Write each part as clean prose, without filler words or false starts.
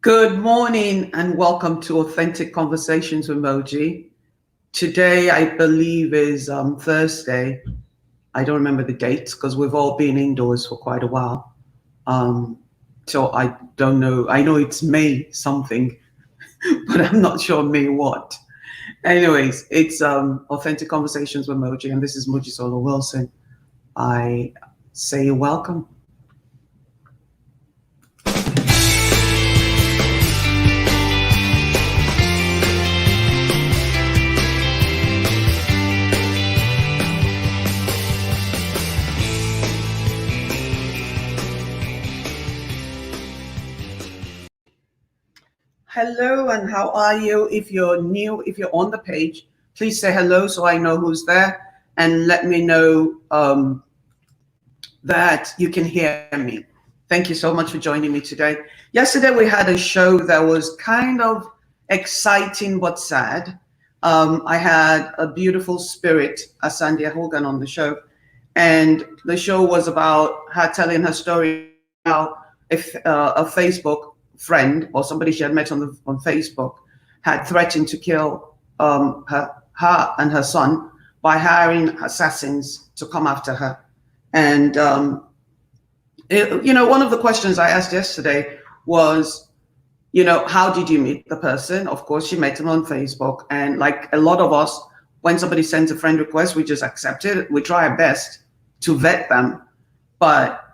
Good morning and welcome to Authentic Conversations with Moji. Today, I believe, is Thursday. I don't remember the date because we've all been indoors for quite a while. So I don't know. I know it's May something, but I'm not sure May what. Anyways, it's Authentic Conversations with Moji, and this is Moji Solo Wilson. I say welcome. Hello, and how are you? If you're new, if you're on the page, please say hello so I know who's there, and let me know that you can hear me. Thank you so much for joining me today. Yesterday we had a show that was kind of exciting but sad. I had a beautiful spirit, Asandia Hogan, on the show, and the show was about her telling her story about a Facebook friend or somebody she had met on Facebook had threatened to kill her and her son by hiring assassins to come after her. And one of the questions I asked yesterday was, how did you meet the person? Of course, she met him on Facebook, and like a lot of us, when somebody sends a friend request, we just accept it. We try our best to vet them, but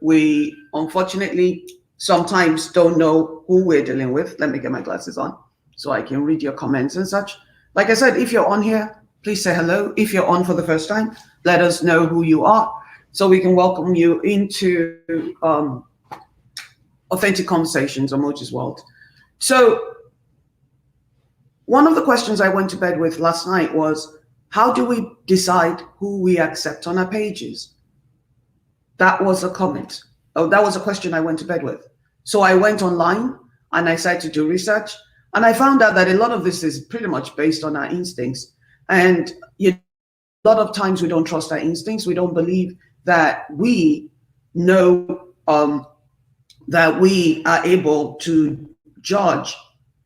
we unfortunately sometimes don't know who we're dealing with. Let me get my glasses on so I can read your comments and such. Like I said, if you're on here, please say hello. If you're on for the first time, let us know who you are so we can welcome you into Authentic Conversations on Moji's World. So one of the questions I went to bed with last night was, how do we decide who we accept on our pages? That was a comment. Oh, that was a question I went to bed with. So I went online and I started to do research, and I found out that a lot of this is pretty much based on our instincts. And a lot of times we don't trust our instincts. We don't believe that we know that we are able to judge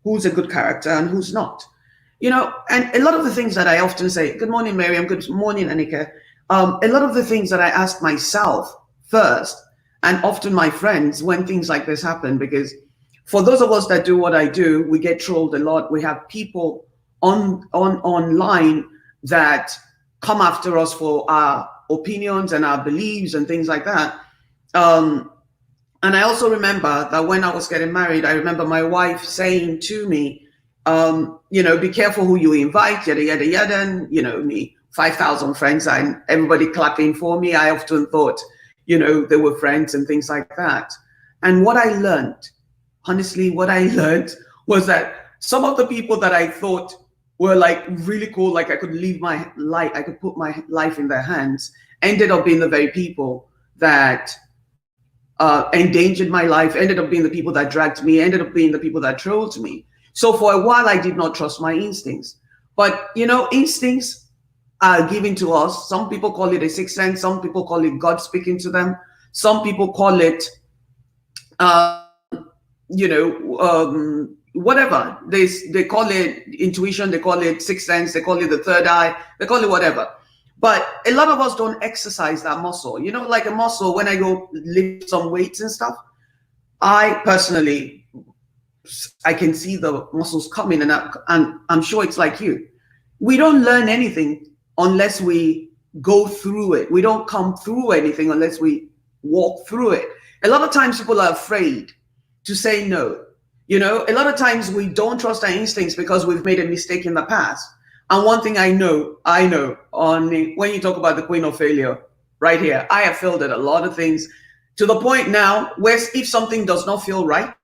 who's a good character and who's not. And a lot of the things that I often say, good morning, Miriam, good morning, Anika. A lot of the things that I ask myself first, and often my friends, when things like this happen, because for those of us that do what I do, we get trolled a lot. We have people online that come after us for our opinions and our beliefs and things like that. And I also remember that when I was getting married, I remember my wife saying to me, be careful who you invite, yada, yada, yada. And, me, 5,000 friends and everybody clapping for me. I often thought, they were friends and things like that. And what I learned, honestly, was that some of the people that I thought were like really cool, like I could live my life, I could put my life in their hands, ended up being the very people that endangered my life, ended up being the people that dragged me, ended up being the people that trolled me. So for a while, I did not trust my instincts. But, instincts are given to us. Some people call it a sixth sense. Some people call it God speaking to them. Some people call it, whatever. They call it intuition. They call it sixth sense. They call it the third eye. They call it whatever. But a lot of us don't exercise that muscle. Like a muscle, when I go lift some weights and stuff, I personally, I can see the muscles coming, and I'm sure it's like you. We don't learn anything unless we go through it. We don't come through anything unless we walk through it. A lot of times people are afraid to say no. A lot of times we don't trust our instincts because we've made a mistake in the past. And one thing I know when you talk about the queen of failure, right here, I have failed at a lot of things to the point now where if something does not feel right,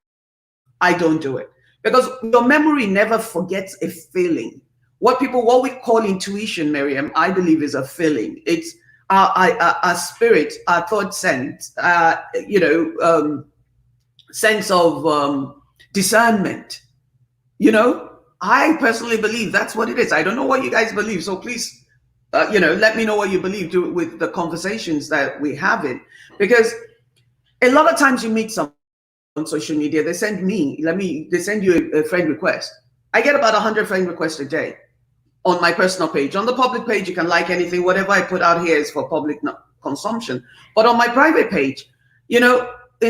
I don't do it, because your memory never forgets a feeling. What we call intuition, Miriam, I believe is a feeling. It's our spirit, our thought sense, sense of discernment. I personally believe that's what it is. I don't know what you guys believe, so please, let me know what you believe with the conversations that we have in, because a lot of times you meet someone on social media, they send you a friend request. I get about 100 friend requests a day on my personal page. On the public page, you can like anything. Whatever I put out here is for public consumption. But on my private page, in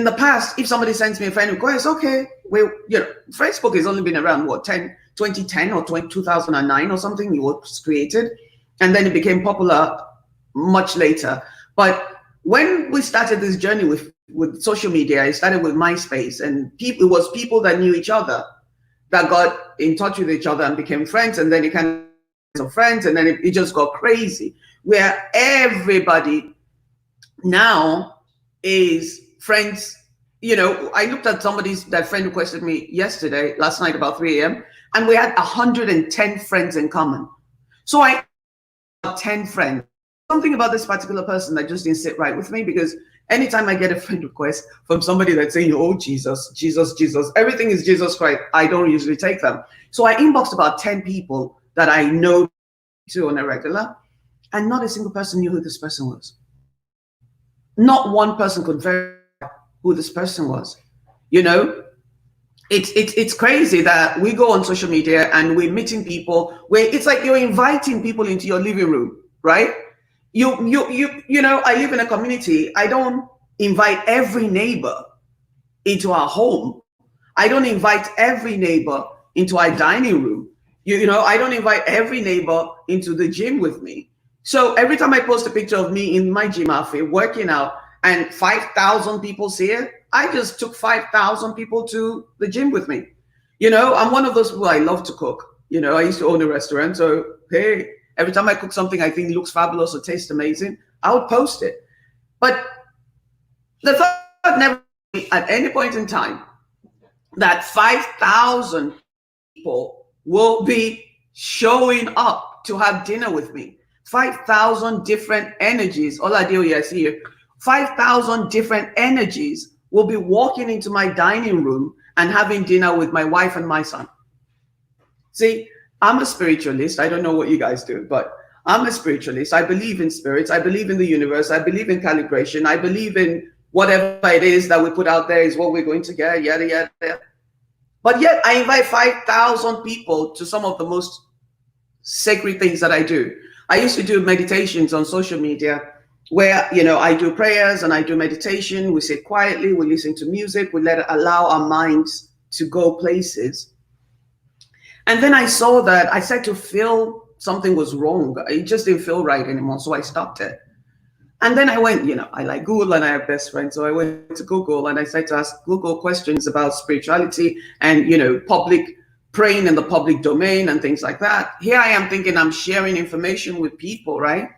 the past, if somebody sends me a friend request, okay, Facebook has only been around, 2010 or 2009 or something. It was created, and then it became popular much later. But when we started this journey with social media, I started with MySpace, and it was people that knew each other that got in touch with each other and became friends, and then it kind of friends, and then it just got crazy, where everybody now is friends. I looked at that friend requested me last night about 3 a.m., and we had 110 friends in common. So I had 10 friends. Something about this particular person that just didn't sit right with me, because anytime I get a friend request from somebody that's saying, oh, Jesus, Jesus, Jesus, everything is Jesus Christ, I don't usually take them. So I inboxed about 10 people that I know to on a regular, and not a single person knew who this person was. Not one person could verify who this person was. It's crazy that we go on social media and we're meeting people where it's like you're inviting people into your living room, right? I live in a community. I don't invite every neighbor into our home. I don't invite every neighbor into our dining room. I don't invite every neighbor into the gym with me. So every time I post a picture of me in my gym outfit working out and 5,000 people see it, I just took 5,000 people to the gym with me. I'm one of those people, I love to cook. I used to own a restaurant. So, hey, every time I cook something I think looks fabulous or tastes amazing, I would post it. But the thought never at any point in time that 5,000 people will be showing up to have dinner with me. 5,000 different energies. All I do here, I see here. 5,000 different energies will be walking into my dining room and having dinner with my wife and my son. See, I'm a spiritualist. I don't know what you guys do, but I'm a spiritualist. I believe in spirits. I believe in the universe. I believe in calibration. I believe in whatever it is that we put out there is what we're going to get, yada, yada. But yet I invite 5,000 people to some of the most sacred things that I do. I used to do meditations on social media where, I do prayers and I do meditation. We sit quietly, we listen to music, we allow our minds to go places. And then I saw that I started to feel something was wrong. It just didn't feel right anymore. So I stopped it. And then I went, I like Google and I have best friends. So I went to Google and I started to ask Google questions about spirituality and, public praying in the public domain and things like that. Here I am thinking I'm sharing information with people, right?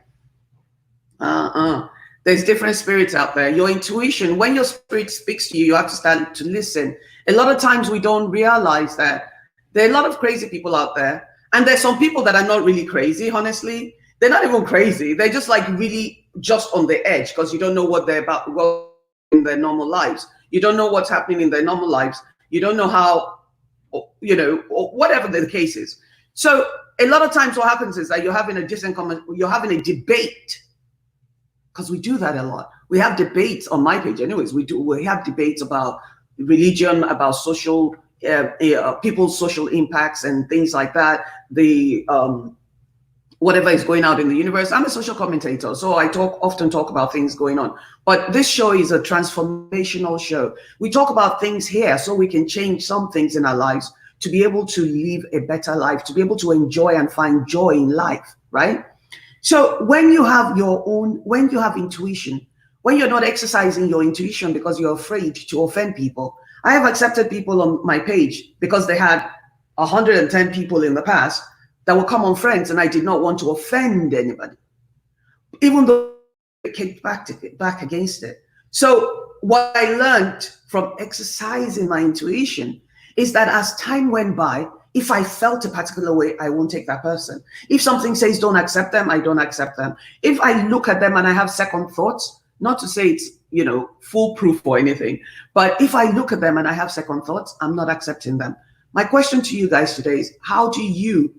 There's different spirits out there. Your intuition, when your spirit speaks to you, you have to start to listen. A lot of times we don't realize that there are a lot of crazy people out there. And there's some people that are not really crazy, honestly. They're not even crazy. They're just like really just on the edge because you don't know what they're about in their normal lives. You don't know what's happening in their normal lives. You don't know how, or whatever the case is. So a lot of times what happens is that you're having a debate, because we do that a lot. We have debates on my page anyways. We have debates about religion, about social, people's social impacts and things like that. Whatever is going out in the universe. I'm a social commentator, so I often talk about things going on. But this show is a transformational show. We talk about things here so we can change some things in our lives to be able to live a better life, to be able to enjoy and find joy in life, right? So when you have intuition, when you're not exercising your intuition because you're afraid to offend people. I have accepted people on my page because they had 110 people in the past that were common friends, and I did not want to offend anybody, even though it came back against it. So what I learned from exercising my intuition is that as time went by, if I felt a particular way, I won't take that person. If something says don't accept them, I don't accept them. If I look at them and I have second thoughts, not to say it's foolproof or anything, but if I look at them and I have second thoughts, I'm not accepting them. My question to you guys today is, how do you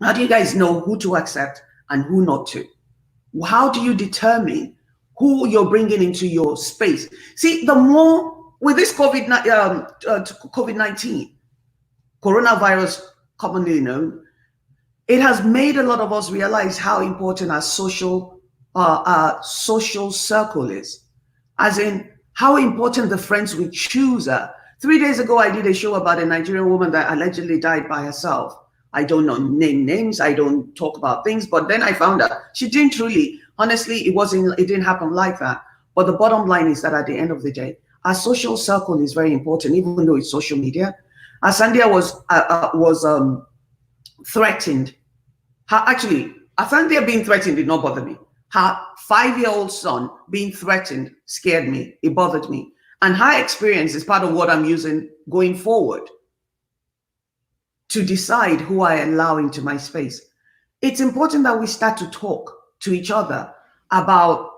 guys know who to accept and who not to? How do you determine who you're bringing into your space? See, the more with this COVID-19, coronavirus commonly known, it has made a lot of us realize how important our social circle is, as in how important the friends we choose are. 3 days ago, I did a show about a Nigerian woman that allegedly died by herself. I don't name names, I don't talk about things, but then I found out she didn't truly, honestly, it didn't happen like that. But the bottom line is that at the end of the day, our social circle is very important, even though it's social media. As Sandia was threatened, Asandia being threatened did not bother me. Her 5-year-old son being threatened scared me, it bothered me. And her experience is part of what I'm using going forward to decide who I allow into my space. It's important that we start to talk to each other about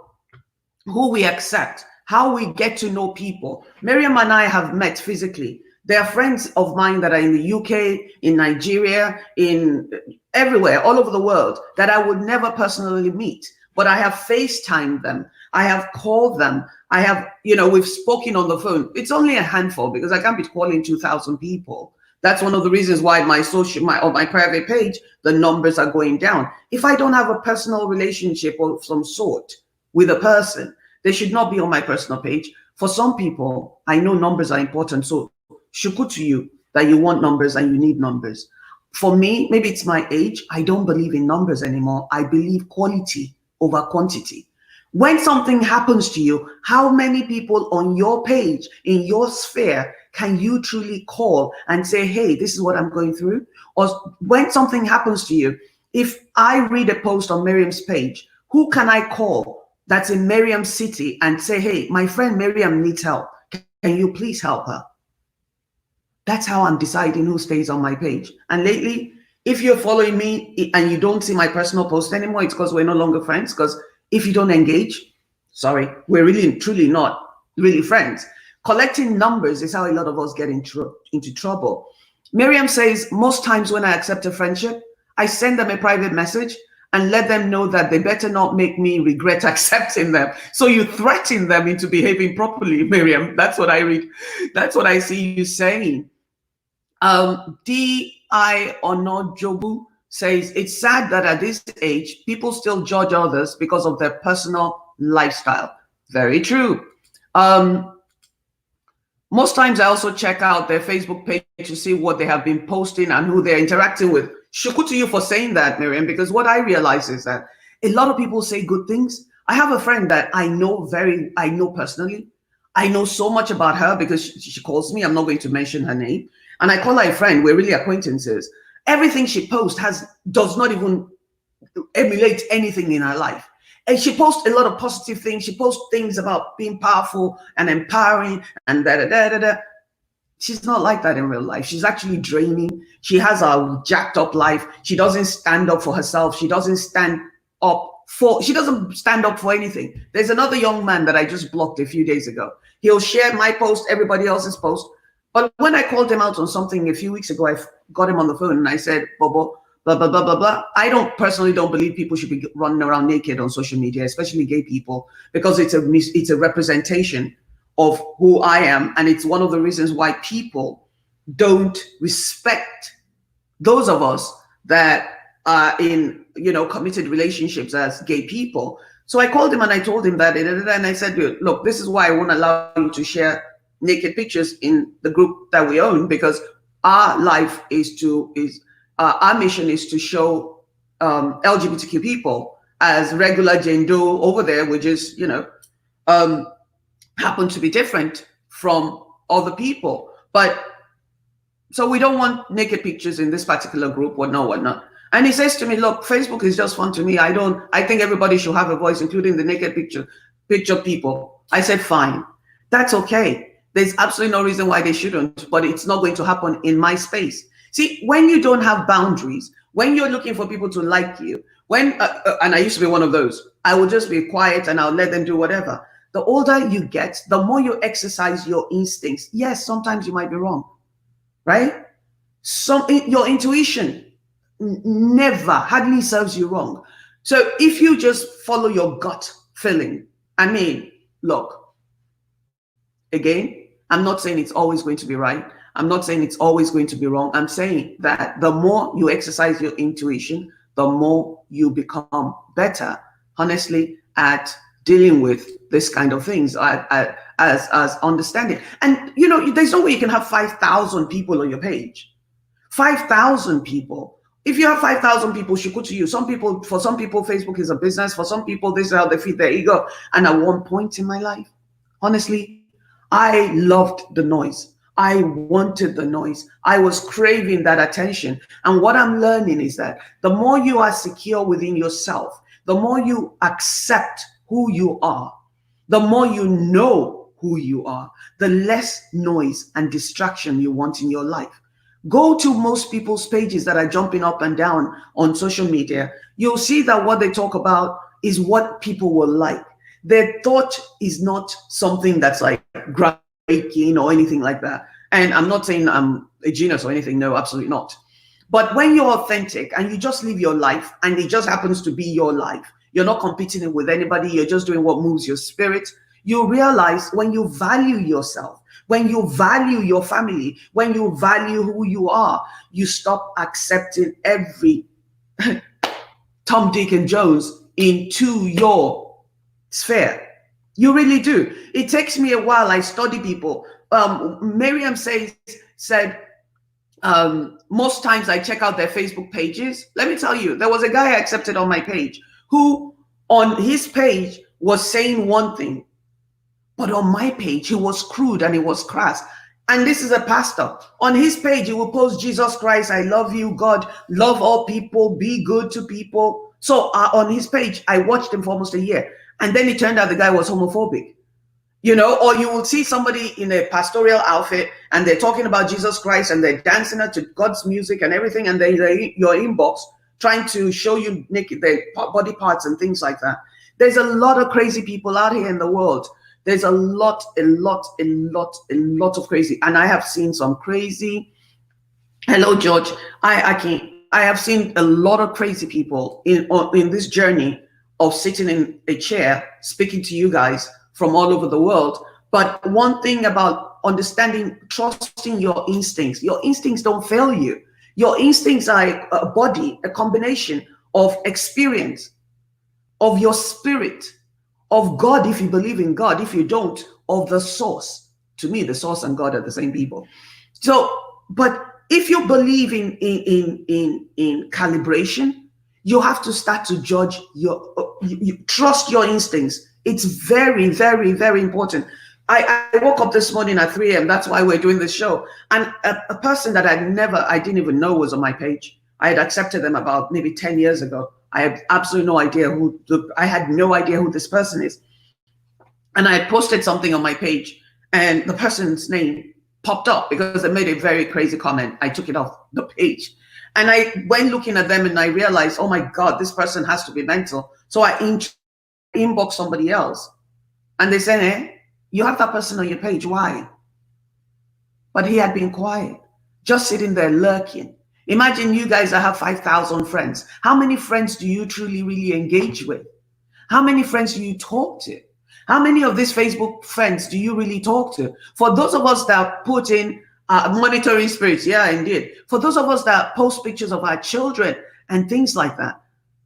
who we accept, how we get to know people. Miriam and I have met physically. There are friends of mine that are in the UK, in Nigeria, in everywhere, all over the world, that I would never personally meet, but I have FaceTimed them. I have called them. I have, we've spoken on the phone. It's only a handful because I can't be calling 2,000 people. That's one of the reasons why my private page, the numbers are going down. If I don't have a personal relationship of some sort with a person, they should not be on my personal page. For some people, I know numbers are important. So shuku to you that you want numbers and you need numbers. For me, maybe it's my age. I don't believe in numbers anymore. I believe quality over quantity. When something happens to you, how many people on your page, in your sphere, can you truly call and say, hey, this is what I'm going through? Or when something happens to you, if I read a post on Miriam's page, who can I call that's in Miriam City and say, hey, my friend Miriam needs help. Can you please help her? That's how I'm deciding who stays on my page. And lately, if you're following me and you don't see my personal post anymore, it's because we're no longer friends. Because if you don't engage, sorry, we're really, truly not really friends. Collecting numbers is how a lot of us get into trouble. Miriam says, most times when I accept a friendship, I send them a private message and let them know that they better not make me regret accepting them. So you threaten them into behaving properly, Miriam. That's what I read. That's what I see you saying. D.I. Onojobu says, it's sad that at this age, people still judge others because of their personal lifestyle. Very true. Most times I also check out their Facebook page to see what they have been posting and who they're interacting with. Shuku to you for saying that, Miriam, because what I realize is that a lot of people say good things. I have a friend that I know personally. I know so much about her because she calls me. I'm not going to mention her name. And I call her a friend. We're really acquaintances. Everything she posts does not even emulate anything in her life. And she posts a lot of positive things. She posts things about being powerful and empowering and da-da-da-da-da. She's not like that in real life. She's actually draining. She has a jacked up life. She doesn't stand up for herself. She doesn't stand up for anything. There's another young man that I just blocked a few days ago. He'll share my post, everybody else's post. But when I called him out on something a few weeks ago, I got him on the phone and I said, Bobo, blah, blah, blah, blah, blah. I personally don't believe people should be running around naked on social media, especially gay people, because it's a representation of who I am. And it's one of the reasons why people don't respect those of us that are in, committed relationships as gay people. So I called him and I told him that, and I said, look, this is why I won't allow you to share naked pictures in the group that we own, because our life our mission is to show LGBTQ people as regular Jane Doe over there, which is, happen to be different from other people. But so we don't want naked pictures in this particular group, whatnot. And he says to me, look, Facebook is just fun to me. I think everybody should have a voice, including the naked picture people. I said, fine, that's okay. There's absolutely no reason why they shouldn't, but it's not going to happen in my space. See, when you don't have boundaries, when you're looking for people to like you, and I used to be one of those, I would just be quiet and I'll let them do whatever. The older you get, the more you exercise your instincts. Yes, sometimes you might be wrong, right? Your intuition hardly serves you wrong. So if you just follow your gut feeling, look, again, I'm not saying it's always going to be right. I'm not saying it's always going to be wrong. I'm saying that the more you exercise your intuition, the more you become better, honestly, at dealing with this kind of things, as understanding. And there's no way you can have 5,000 people on your page. 5,000 people. If you have 5,000 people should to you, for some people, Facebook is a business. For some people, this is how they feed their ego. And at one point in my life, honestly, I loved the noise. I wanted the noise. I was craving that attention. And what I'm learning is that the more you are secure within yourself, the more you accept who you are, the more you know who you are, the less noise and distraction you want in your life. Go to most people's pages that are jumping up and down on social media. You'll see that what they talk about is what people will like. Their thought is not something that's like groundbreaking or anything like that. And I'm not saying I'm a genius or anything. No, absolutely not. But when you're authentic and you just live your life and it just happens to be your life, you're not competing with anybody. You're just doing what moves your spirit. You realize when you value yourself, when you value your family, when you value who you are, you stop accepting every Tom, Dick, and Jones into your sphere. You really do. It takes me a while. I study people. Miriam said most times I check out their Facebook pages. Let me tell you, there was a guy I accepted on my page who on his page was saying one thing, but on my page he was crude and he was crass. And this is a pastor. On his page he will post Jesus Christ, I love you, God, love all people, be good to people. So on his page I watched him for almost a year. And then it turned out the guy was homophobic, or you will see somebody in a pastoral outfit and they're talking about Jesus Christ and they're dancing to God's music and everything. And they're in your inbox trying to show you naked their body parts and things like that. There's a lot of crazy people out here in the world. There's a lot of crazy. And I have seen some crazy. Hello, George. I have seen a lot of crazy people in this journey of sitting in a chair speaking to you guys from all over the world. But one thing about understanding, trusting your instincts don't fail you. Your instincts are a body, a combination of experience, of your spirit, of God if you believe in God. If you don't, of the source. To me, the source and God are the same people. So, but if you believe in calibration, you have to start to judge you trust your instincts. It's very, very, very important. I woke up this morning at 3 a.m. That's why we're doing this show. And a person that I didn't even know was on my page. I had accepted them about maybe 10 years ago. I had absolutely no idea I had no idea who this person is. And I had posted something on my page and the person's name popped up because they made a very crazy comment. I took it off the page. And I went looking at them and I realized, oh my God, this person has to be mental. So I inboxed somebody else. And they said, you have that person on your page. Why? But he had been quiet, just sitting there lurking. Imagine you guys that have 5,000 friends. How many friends do you truly, really engage with? How many friends do you talk to? How many of these Facebook friends do you really talk to? For those of us that put in monitoring spirits, yeah, indeed. For those of us that post pictures of our children and things like that,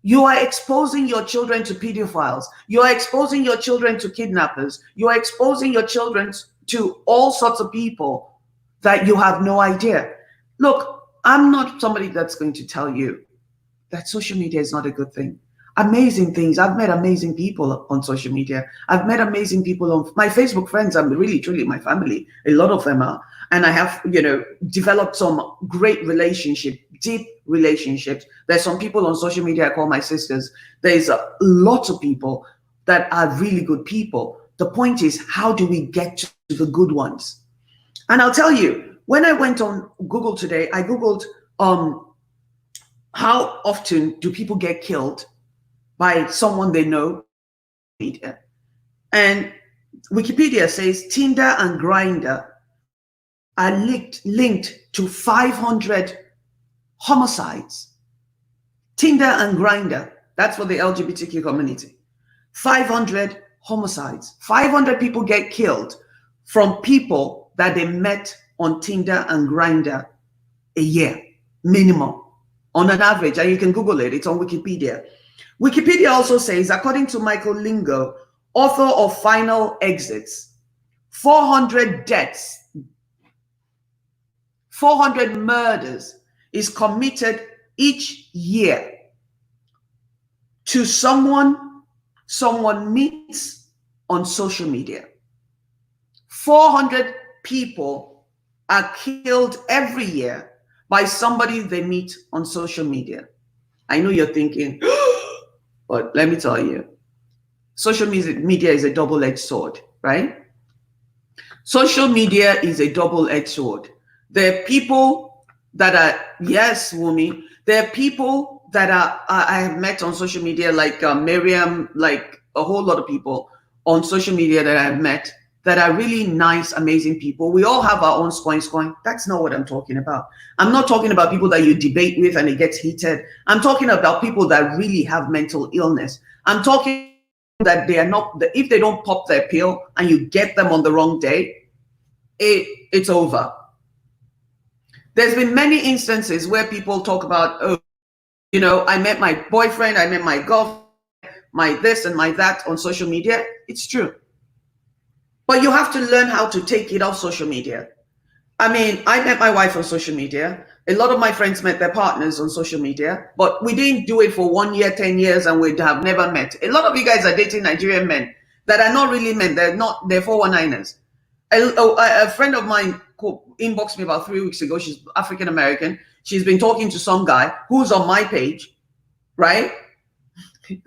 you are exposing your children to pedophiles. You are exposing your children to kidnappers. You are exposing your children to all sorts of people that you have no idea. Look, I'm not somebody that's going to tell you that social media is not a good thing. Amazing things. I've met amazing people on social media. I've met amazing people on my Facebook friends. I'm really, truly my family. A lot of them are. And I have, developed some great relationship, deep relationships. There's some people on social media I call my sisters. There's a lot of people that are really good people. The point is, how do we get to the good ones? And I'll tell you, when I went on Google today, I Googled how often do people get killed by someone they know. And Wikipedia says Tinder and Grindr are linked to 500 homicides. Tinder and Grindr, that's for the LGBTQ community. 500 homicides. 500 people get killed from people that they met on Tinder and Grindr a year, minimum, on an average. And you can Google it, it's on Wikipedia. Wikipedia also says, according to Michael Lingo, author of Final Exits, 400 deaths, 400 murders is committed each year to someone meets on social media. 400 people are killed every year by somebody they meet on social media. I know you're thinking, but let me tell you, social media is a double-edged sword, right? Social media is a double-edged sword. There are people that are, yes, Wumi, there are people that I have met on social media, like Miriam, like a whole lot of people on social media that I've met that are really nice, amazing people. We all have our own scoring. That's not what I'm talking about. I'm not talking about people that you debate with and it gets heated. I'm talking about people that really have mental illness. I'm talking that they are not, if they don't pop their pill and you get them on the wrong day, it's over. There's been many instances where people talk about, oh, you know, I met my boyfriend, I met my girlfriend, my this and my that on social media. It's true. But you have to learn how to take it off social media. I mean, I met my wife on social media. A lot of my friends met their partners on social media, but we didn't do it for 1 year, 10 years, and we'd have never met. A lot of you guys are dating Nigerian men that are not really men. They're 419ers. A friend of mine inboxed me about 3 weeks ago. She's African American. She's been talking to some guy who's on my page, right?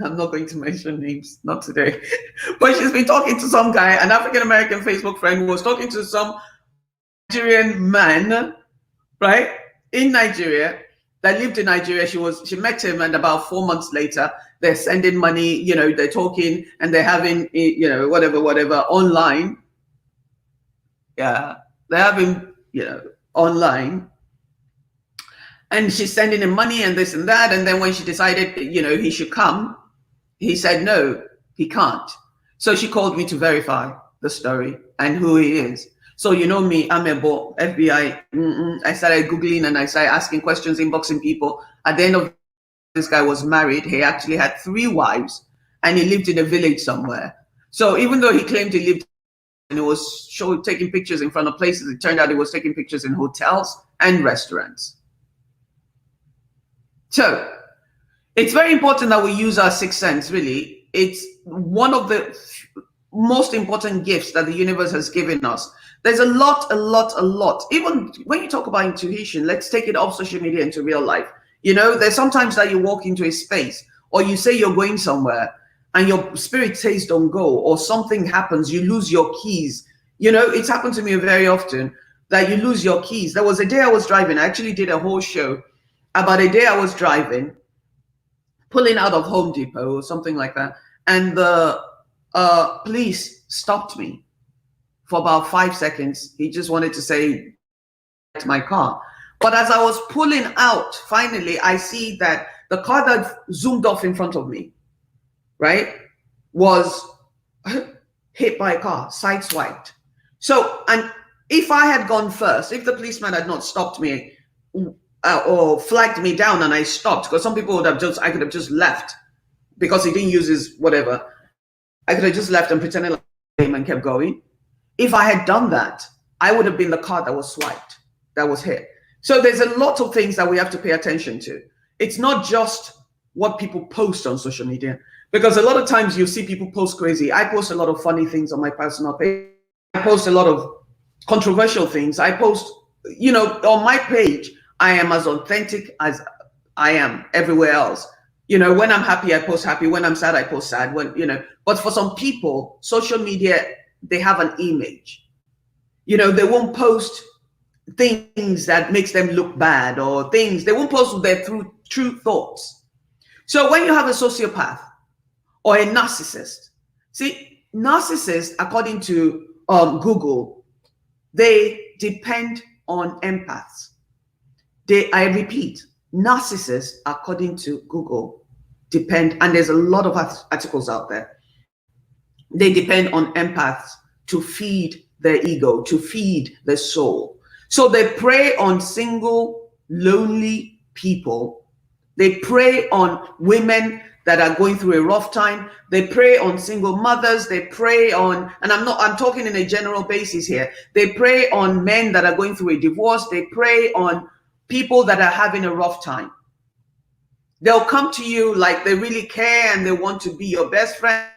I'm not going to mention names, not today. But she's been talking to some guy, an African American Facebook friend who was talking to some Nigerian man, right, in Nigeria, that lived in Nigeria. She met him, and about 4 months later, they're sending money, you know, they're talking and they're having, you know, whatever, online. Yeah, they're having, you know, online. And she's sending him money and this and that. And then when she decided, you know, he should come, he said, no, he can't. So she called me to verify the story and who he is. So, you know me, I'm a FBI. I started Googling and I started asking questions, inboxing people. At the end of this guy was married. He actually had 3 wives and he lived in a village somewhere. So even though he claimed he lived and it was taking pictures in front of places, it turned out he was taking pictures in hotels and restaurants. So it's very important that we use our sixth sense, really. It's one of the most important gifts that the universe has given us. There's a lot. Even when you talk about intuition, let's take it off social media into real life. You know, there's sometimes that you walk into a space or you say you're going somewhere and your spirit says don't go, or something happens, you lose your keys. You know, it's happened to me very often that you lose your keys. There was a day I was driving. I actually did a whole show about a day I was driving, pulling out of Home Depot or something like that. And the police stopped me for about 5 seconds. He just wanted to say to my car. But as I was pulling out, finally, I see that the car that zoomed off in front of me, right, was hit by a car, sideswiped. So, and if I had gone first, if the policeman had not stopped me or flagged me down and I stopped, because some people would have I could have just left because he didn't use his whatever. I could have just left and pretended like him and kept going. If I had done that, I would have been the car that was swiped, that was hit. So there's a lot of things that we have to pay attention to. It's not just what people post on social media, because a lot of times you see people post crazy. I post a lot of funny things on my personal page. I post a lot of controversial things. I post, you know, on my page, I am as authentic as I am everywhere else. You know, when I'm happy, I post happy. When I'm sad, I post sad. When, you know, but for some people, social media, they have an image. You know, they won't post things that makes them look bad, or things, they won't post their true thoughts. So when you have a sociopath or a narcissist, see, narcissists, according to Google, they depend on empaths. I repeat, narcissists, according to Google, depend, and there's a lot of articles out there, they depend on empaths to feed their ego, to feed their soul. So they prey on single, lonely people. They prey on women that are going through a rough time. They prey on single mothers. They prey on, and I'm talking in a general basis here. They prey on men that are going through a divorce. They prey on people that are having a rough time. They'll come to you like they really care and they want to be your best friend,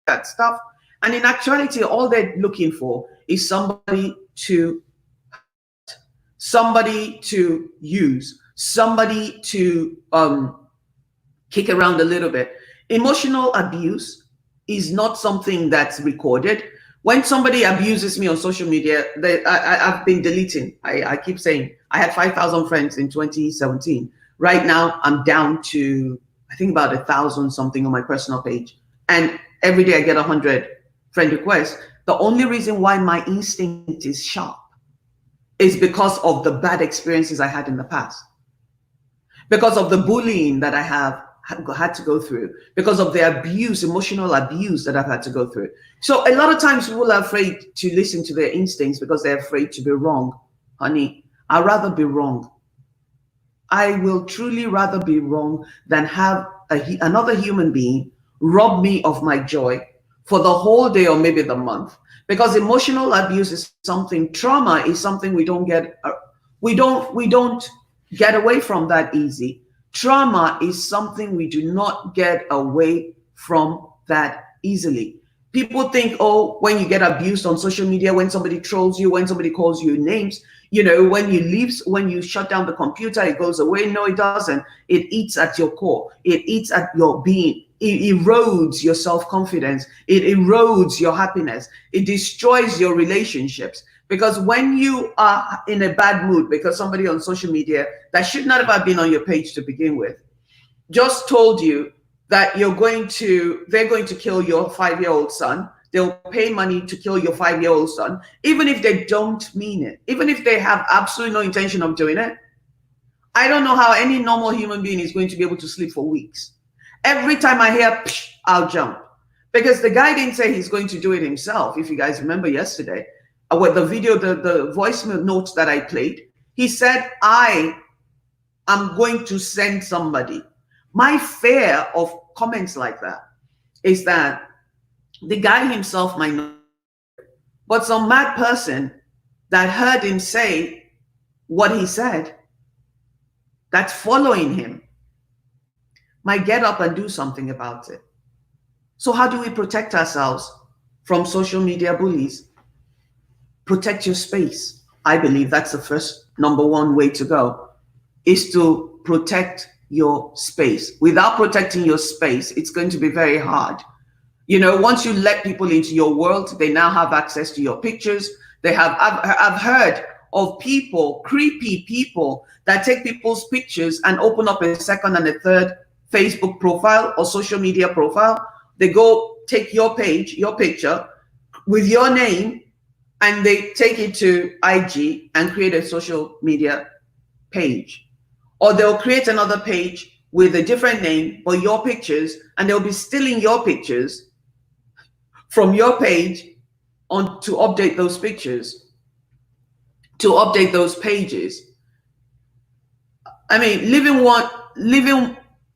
that stuff. And in actuality, all they're looking for is somebody to use, somebody to kick around a little bit. Emotional abuse is not something that's recorded. When somebody abuses me on social media, I've been deleting. I keep saying I had 5,000 friends in 2017. Right now, I'm down to, I think, about 1,000 something on my personal page. And every day I get 100 friend requests. The only reason why my instinct is sharp is because of the bad experiences I had in the past, because of the bullying that I have had to go through, because of the abuse, emotional abuse that I've had to go through. So a lot of times people are afraid to listen to their instincts because they're afraid to be wrong. Honey, I'd rather be wrong. I will truly rather be wrong than have another human being rob me of my joy for the whole day or maybe the month. Because emotional abuse is something, trauma is something we don't get away from that easy. Trauma is something we do not get away from that easily. People think, oh, when you get abused on social media, when somebody trolls you, when somebody calls you names, when you shut down the computer, it goes away. No, it doesn't. It eats at your core. It eats at your being. It erodes your self-confidence. It erodes your happiness. It destroys your relationships. Because when you are in a bad mood because somebody on social media that should not have been on your page to begin with just told you that they're going to kill your 5-year-old son, they'll pay money to kill your 5-year-old son, even if they don't mean it, even if they have absolutely no intention of doing it. I don't know how any normal human being is going to be able to sleep for weeks. Every time I hear, psh, I'll jump. Because the guy didn't say he's going to do it himself. If you guys remember yesterday, with the video, the voice notes that I played, he said, I am going to send somebody. My fear of comments like that is that the guy himself might not, but some mad person that heard him say what he said, that's following him, might get up and do something about it. So how do we protect ourselves from social media bullies? Protect your space. I believe that's the first number one way to go, is to protect your space. Without protecting your space, it's going to be very hard. Once you let people into your world, they now have access to your pictures. I've heard of people, creepy people, that take people's pictures and open up a second and a third Facebook profile or social media profile. They go take your page, your picture with your name, and they take it to IG and create a social media page. Or they'll create another page with a different name but your pictures, and they'll be stealing your pictures from your page on to update those pictures, to update those pages. I mean,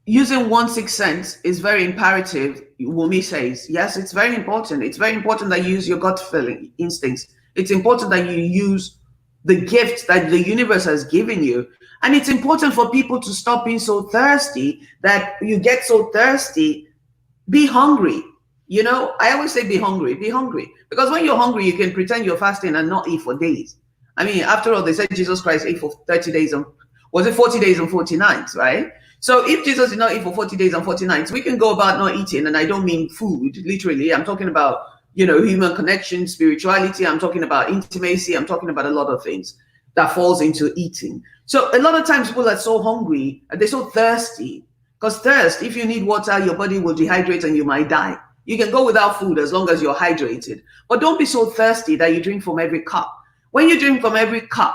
using 1/6 sense is very imperative, Wumi says. Yes, it's very important. It's very important that you use your gut feeling instincts. It's important that you use the gift that the universe has given you. And it's important for people to stop being so thirsty that you get so thirsty. Be hungry. I always say be hungry. Be hungry. Because when you're hungry, you can pretend you're fasting and not eat for days. I mean, after all, they said Jesus Christ ate for 30 days and was it 40 days and 40 nights, right? So if Jesus did not eat for 40 days and 40 nights, we can go about not eating. And I don't mean food, literally. I'm talking about, human connection, spirituality. I'm talking about intimacy. I'm talking about a lot of things that falls into eating. So a lot of times people are so hungry, they're so thirsty. Because thirst, if you need water, your body will dehydrate and you might die. You can go without food as long as you're hydrated. But don't be so thirsty that you drink from every cup. When you drink from every cup,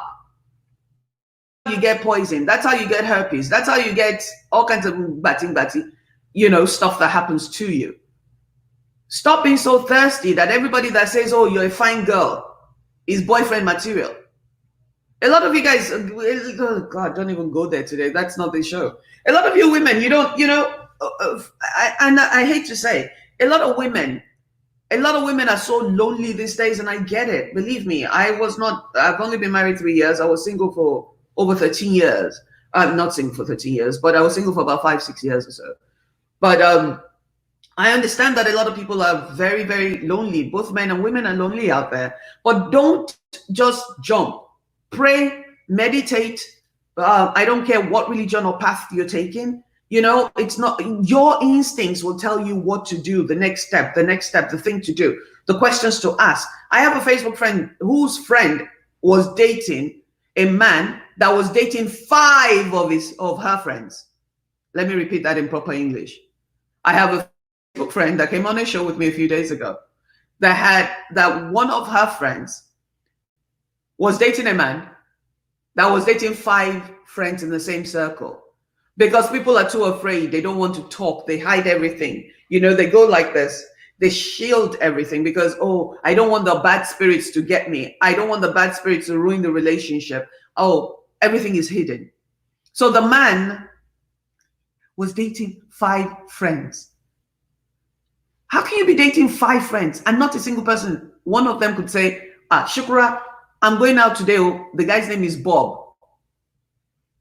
you get poison. That's how you get herpes. That's how you get all kinds of stuff that happens to you. Stop being so thirsty that everybody that says, oh, you're a fine girl, is boyfriend material. A lot of you guys, oh God, don't even go there today. That's not the show. A lot of you women, you don't, I hate to say, a lot of women are so lonely these days, and I get it. Believe me, I've only been married 3 years. I was single for over 13 years. Not single for 13 years, but I was single for about 5-6 years or so. But I understand that a lot of people are very, very lonely. Both men and women are lonely out there. But don't just jump. Pray, meditate. I don't care what religion or path you're taking. It's not, your instincts will tell you what to do, the next step, the thing to do, the questions to ask. I have a Facebook friend whose friend was dating a man that was dating 5 of her friends. Let me repeat that in proper English. I have a Facebook friend that came on a show with me a few days ago that one of her friends was dating a man that was dating 5 friends in the same circle. Because people are too afraid. They don't want to talk. They hide everything. They go like this. They shield everything because, oh, I don't want the bad spirits to get me. I don't want the bad spirits to ruin the relationship. Oh, everything is hidden. So the man was dating 5 friends. How can you be dating 5 friends and not a single person? One of them could say, Shukra, I'm going out today. The guy's name is Bob.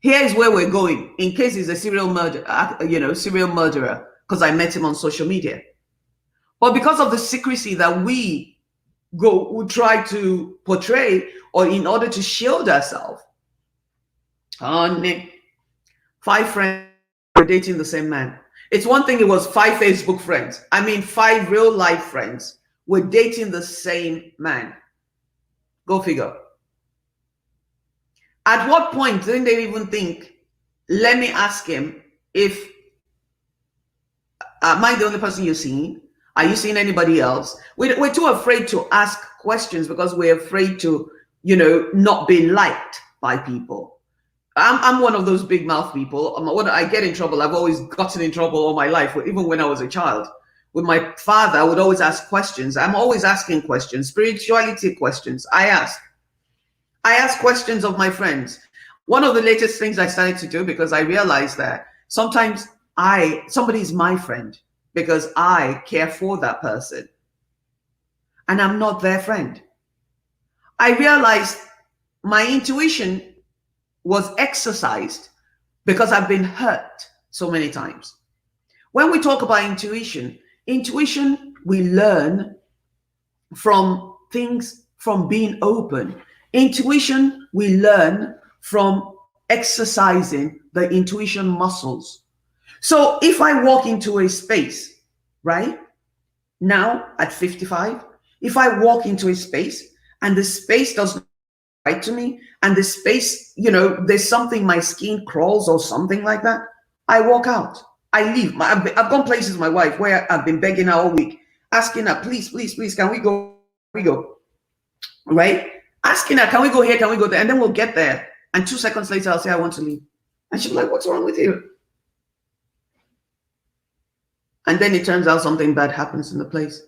Here is where we're going in case he's a serial murderer, because I met him on social media. But because of the secrecy that we try to portray, or in order to shield ourselves, 5 friends were dating the same man. It's one thing it was 5 Facebook friends. 5 real life friends were dating the same man. Go figure. At what point didn't they even think, let me ask him if, am I the only person you're seeing? Are you seeing anybody else? We're too afraid to ask questions because we're afraid to, not be liked by people. I'm one of those big mouth people. When I get in trouble, I've always gotten in trouble all my life, even when I was a child. With my father, I would always ask questions. I'm always asking questions, spirituality questions. I ask questions of my friends. One of the latest things I started to do, because I realized that sometimes somebody is my friend because I care for that person and I'm not their friend. I realized my intuition was exercised because I've been hurt so many times. When we talk about intuition, we learn from things, from being open. Intuition, we learn from exercising the intuition muscles. So if I walk into a space, right now at 55, if I walk into a space and the space doesn't right to me, and the space, there's something, my skin crawls or something like that, I walk out. I leave. I've gone places with my wife where I've been begging her all week, asking her, please, can we go? Right? Asking her, can we go here? Can we go there? And then we'll get there. And 2 seconds later, I'll say, I want to leave. And she'll be like, what's wrong with you? And then it turns out something bad happens in the place.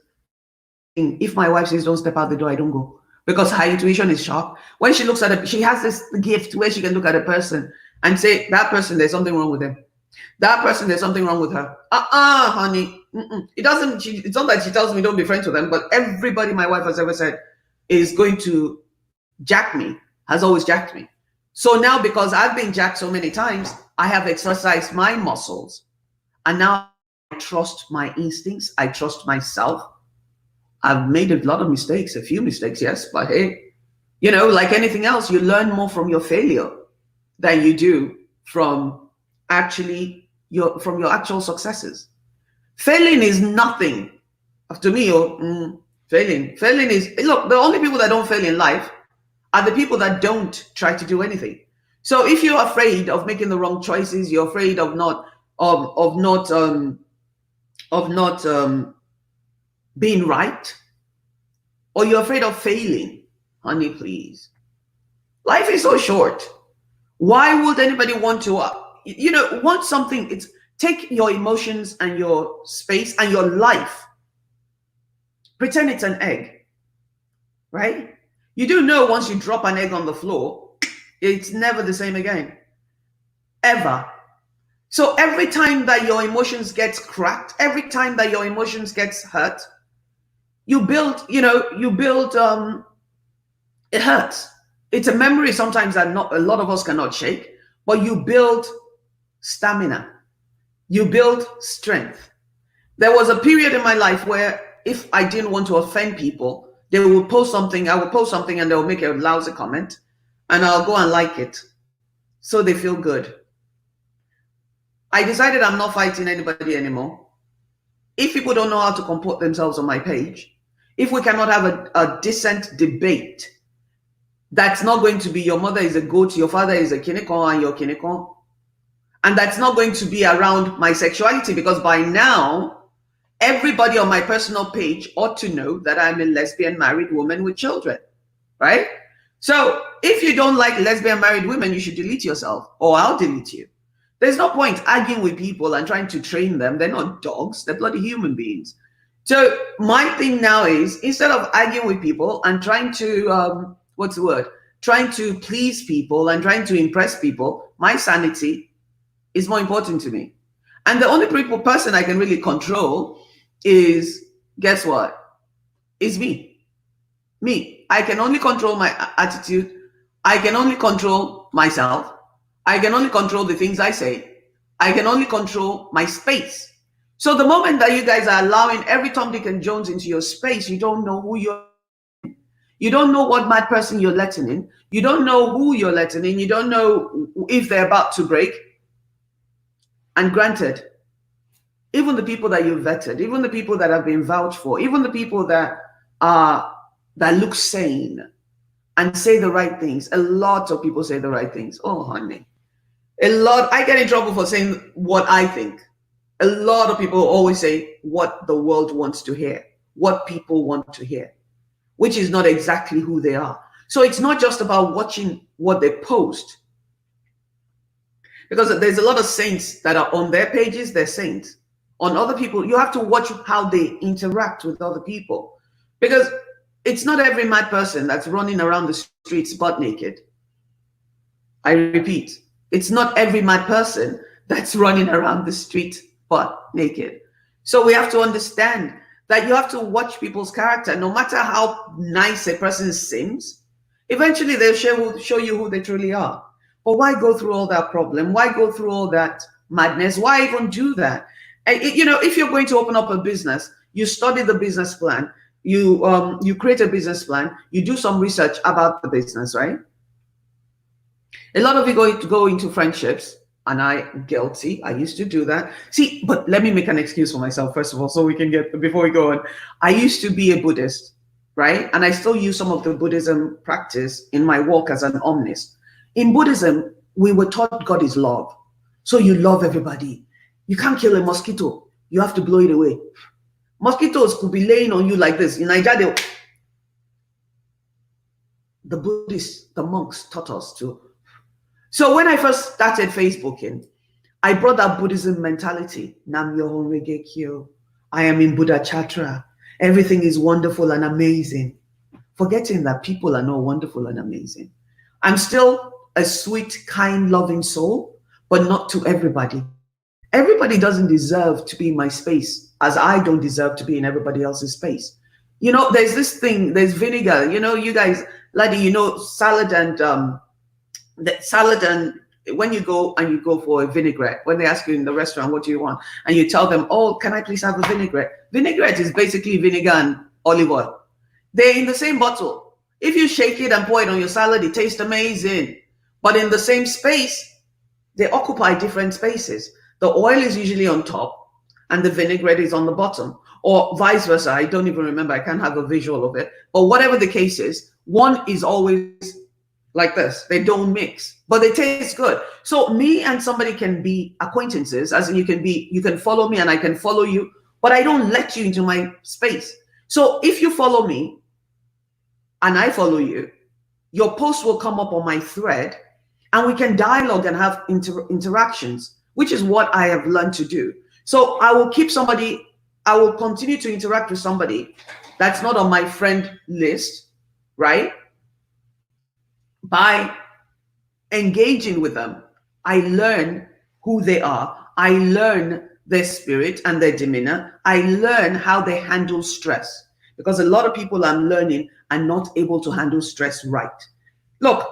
If my wife says, don't step out the door, I don't go. Because her intuition is sharp. When she looks at it, she has this gift where she can look at a person and say, that person, there's something wrong with them. That person, there's something wrong with her. Honey. It's not that she tells me don't be friends with them, but everybody my wife has ever said is going to jack me, has always jacked me. So now, because I've been jacked so many times, I have exercised my muscles. And now I trust my instincts. I trust myself. I've made a lot of mistakes, a few mistakes, yes. But hey, like anything else, you learn more from your failure than you do from your actual successes. Failing is nothing. To me, failing is, look, the only people that don't fail in life are the people that don't try to do anything. So if you're afraid of making the wrong choices, you're afraid of not being right, or you're afraid of failing, honey, please. Life is so short. Why would anybody want to, want something? It's take your emotions and your space and your life. Pretend it's an egg, right? You do know once you drop an egg on the floor, it's never the same again. Ever. So every time that your emotions gets cracked, every time that your emotions gets hurt, you build, it hurts. It's a memory sometimes that not a lot of us cannot shake, but you build stamina. You build strength. There was a period in my life where if I didn't want to offend people, they would post something, I would post something and they'll make a lousy comment and I'll go and like it. So they feel good. I decided I'm not fighting anybody anymore. If people don't know how to comport themselves on my page, if we cannot have a decent debate, that's not going to be your mother is a goat, your father is a kinekon, and you're kinekon. And that's not going to be around my sexuality, because by now, everybody on my personal page ought to know that I'm a lesbian married woman with children, right? So if you don't like lesbian married women, you should delete yourself, or I'll delete you. There's no point arguing with people and trying to train them. They're not dogs, they're bloody human beings. So my thing now is, instead of arguing with people and trying to, trying to please people and trying to impress people, my sanity is more important to me. And the only person I can really control is, guess what? Is me. Me. I can only control my attitude. I can only control myself. I can only control the things I say. I can only control my space. So the moment that you guys are allowing every Tom, Dick, and Jones into your space, you don't know who you're. You don't know what mad person you're letting in. You don't know who you're letting in. You don't know if they're about to break. And granted, even the people that you've vetted, even the people that have been vouched for, even the people that look sane and say the right things, a lot of people say the right things. Oh, honey. I get in trouble for saying what I think. A lot of people always say what the world wants to hear, what people want to hear, which is not exactly who they are. So it's not just about watching what they post, because there's a lot of saints that are on their pages, they're saints. On other people, you have to watch how they interact with other people, because it's not every mad person that's running around the streets butt naked. I repeat, it's not every mad person that's running around the street butt naked. So we have to understand that you have to watch people's character. No matter how nice a person seems, eventually they'll show you who they truly are. But why go through all that problem? Why go through all that madness? Why even do that? If you're going to open up a business, you study the business plan, you create a business plan, you do some research about the business, right? A lot of you go into friendships, and I'm guilty. I used to do that. See, but let me make an excuse for myself, first of all, so we can before we go on. I used to be a Buddhist, right? And I still use some of the Buddhism practice in my work as an omnist. In Buddhism, we were taught God is love. So you love everybody. You can't kill a mosquito. You have to blow it away. Mosquitoes could be laying on you like this. In Nigeria, the Buddhists, the monks taught us to. So when I first started Facebooking, I brought that Buddhism mentality. Nam Myoho Renge Kyo. I am in Buddha Chatra. Everything is wonderful and amazing. Forgetting that people are not wonderful and amazing. I'm still a sweet, kind, loving soul, but not to everybody. Everybody doesn't deserve to be in my space, as I don't deserve to be in everybody else's space. There's this thing, there's vinegar. You guys, laddie, salad and when you go for a vinaigrette, when they ask you in the restaurant, what do you want? And you tell them, oh, can I please have a vinaigrette? Vinaigrette is basically vinegar and olive oil. They're in the same bottle. If you shake it and pour it on your salad, it tastes amazing. But in the same space, they occupy different spaces. The oil is usually on top and the vinaigrette is on the bottom, or vice versa. I don't even remember. I can't have a visual of it. But whatever the case is, one is always like this. They don't mix, but they taste good. So me and somebody can be acquaintances, as in you can follow me and I can follow you, but I don't let you into my space. So if you follow me and I follow you, your post will come up on my thread and we can dialogue and have interactions, which is what I have learned to do. So I will continue to interact with somebody that's not on my friend list, right? By engaging with them, I learn who they are. I learn their spirit and their demeanor. I learn how they handle stress, because a lot of people I'm learning are not able to handle stress right. Look,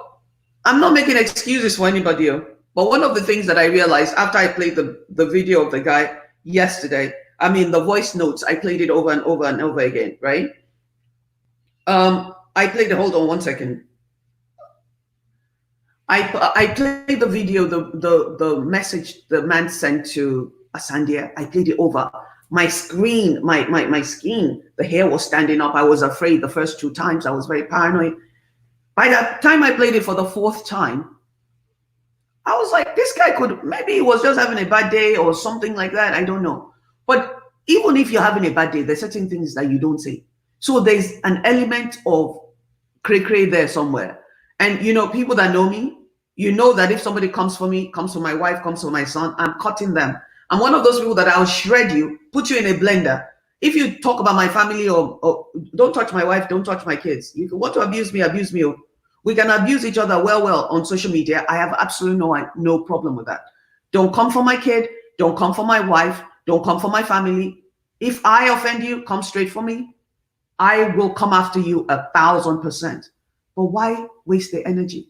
I'm not making excuses for anybody, but one of the things that I realized after I played the video of the guy yesterday, I mean, the voice notes, I played it over and over and over again, right? I played it, hold on one second. I played the video, the message the man sent to Asandia. I played it over. My screen, my skin, the hair was standing up. I was afraid the first 2 times. I was very paranoid. By the time I played it for the 4th time, I was like, this guy could, maybe he was just having a bad day or something like that. I don't know. But even if you're having a bad day, there's certain things that you don't say. So there's an element of cray-cray there somewhere. And, you know, people that know me, you know that if somebody comes for me, comes for my wife, comes for my son, I'm cutting them. I'm one of those people that I'll shred you, put you in a blender. If you talk about my family or don't touch my wife, don't touch my kids. You want to abuse me, abuse me. We can abuse each other well on social media. I have absolutely no problem with that. Don't come for my kid. Don't come for my wife. Don't come for my family. If I offend you, come straight for me. I will come after you 1,000%. But why waste the energy?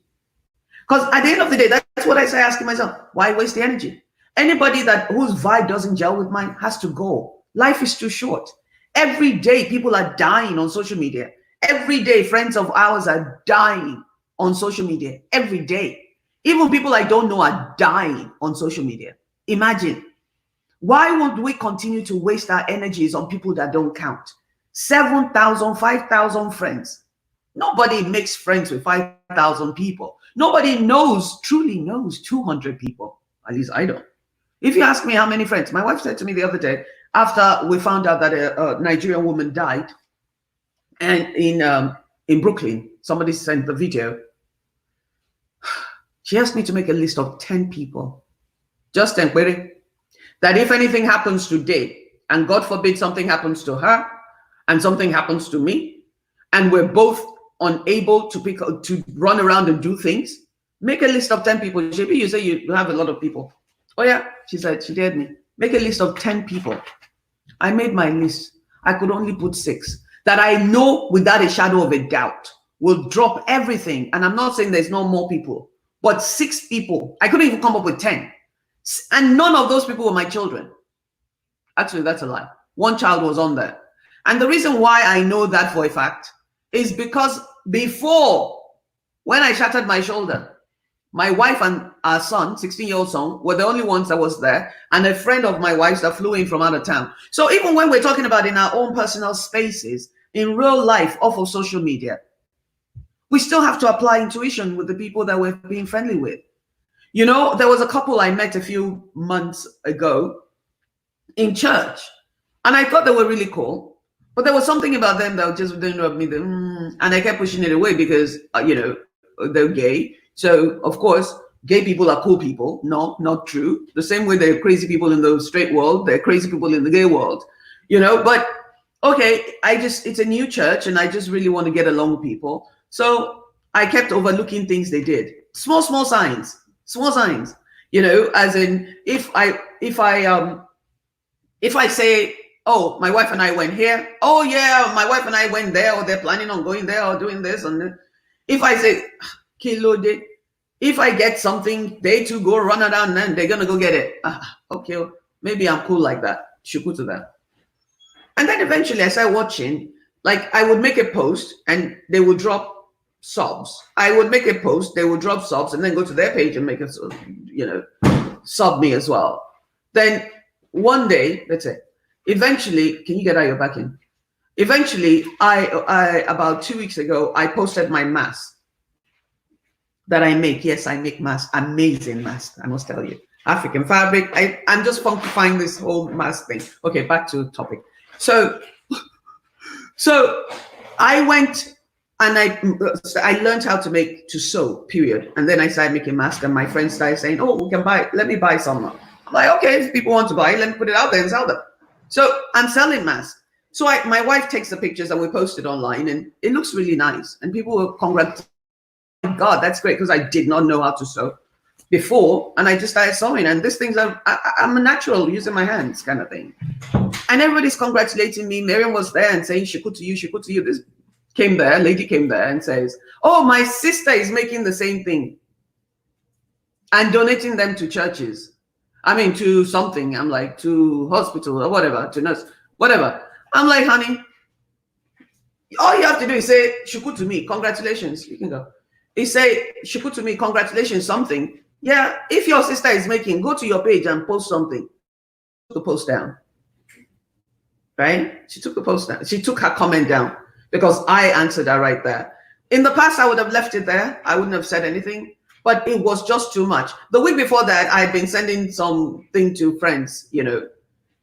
Because at the end of the day, that's what I say asking myself. Why waste the energy? Anybody whose vibe doesn't gel with mine has to go. Life is too short. Every day, people are dying on social media. Every day, friends of ours are dying on social media. Every day. Even people I don't know are dying on social media. Imagine. Why won't we continue to waste our energies on people that don't count? 7,000, 5,000 friends. Nobody makes friends with 5,000 people. Nobody truly knows 200 people. At least I don't. If you ask me how many friends, my wife said to me the other day, after we found out that a Nigerian woman died, and in Brooklyn, somebody sent the video. She asked me to make a list of 10 people, just 10, that if anything happens today, and God forbid something happens to her, and something happens to me, and we're both unable to run around and do things, make a list of 10 people. JB, you say you have a lot of people. Oh yeah, she said, she dared me. Make a list of 10 people. I made my list. I could only put 6 that I know without a shadow of a doubt will drop everything. And I'm not saying there's no more people, but 6 people. I couldn't even come up with 10. And none of those people were my children. Actually, that's a lie. 1 child was on there. And the reason why I know that for a fact is because before, when I shattered my shoulder, my wife and our son, 16-year-old son, were the only ones that was there, and a friend of my wife's that flew in from out of town. So even when we're talking about in our own personal spaces, in real life, off of social media, we still have to apply intuition with the people that we're being friendly with. You know, there was a couple I met a few months ago in church, and I thought they were really cool, but there was something about them that just didn't rub me, and I kept pushing it away because, you know, they're gay. So, of course, gay people are cool people. No, not true. The same way there are crazy people in the straight world, there are crazy people in the gay world, you know. But, okay, it's a new church, and I just really want to get along with people. So I kept overlooking things they did. Small signs, you know, as in, if I say, oh, my wife and I went here. Oh, yeah, my wife and I went there, or they're planning on going there or doing this. And if I say, Kilode, if I get something, they too go run around and they're going to go get it. Okay, maybe I'm cool like that. Shuku to that. And then eventually I started watching, like I would make a post and they would drop subs. I would make a post, they would drop subs and then go to their page and make a, you know, sub me as well. Then one day, that's it. Eventually, can you get out your back in? Eventually, I about 2 weeks ago, I posted my mask that I make. Yes, I make masks, amazing masks, I must tell you. African fabric. I'm just funkifying this whole mask thing. Okay, back to the topic. So I went and I learned how to sew, period. And then I started making masks, and my friends started saying, oh, we can buy, let me buy some. I'm like, okay, if people want to buy, let me put it out there and sell them. So I'm selling masks. So my wife takes the pictures and we post it online, and it looks really nice. And people will congratulate. God, that's great, because I did not know how to sew before, and I just started sewing, and these things I'm a natural using my hands kind of thing. And everybody's congratulating me. Miriam was there and saying, "Shiku to you, shiku to you." This lady came there and says, "Oh, my sister is making the same thing and donating them to churches. I mean, to something." I'm like, to hospital or whatever, to nurse, whatever. I'm like, honey, all you have to do is say, "Shiku to me, congratulations." You can go. He say, "Shiku to me, congratulations, something." Yeah, if your sister is making, go to your page and post something. The post down. Right? She took the post down. She took her comment down because I answered her right there. In the past, I would have left it there. I wouldn't have said anything, but it was just too much. The week before that, I had been sending something to friends,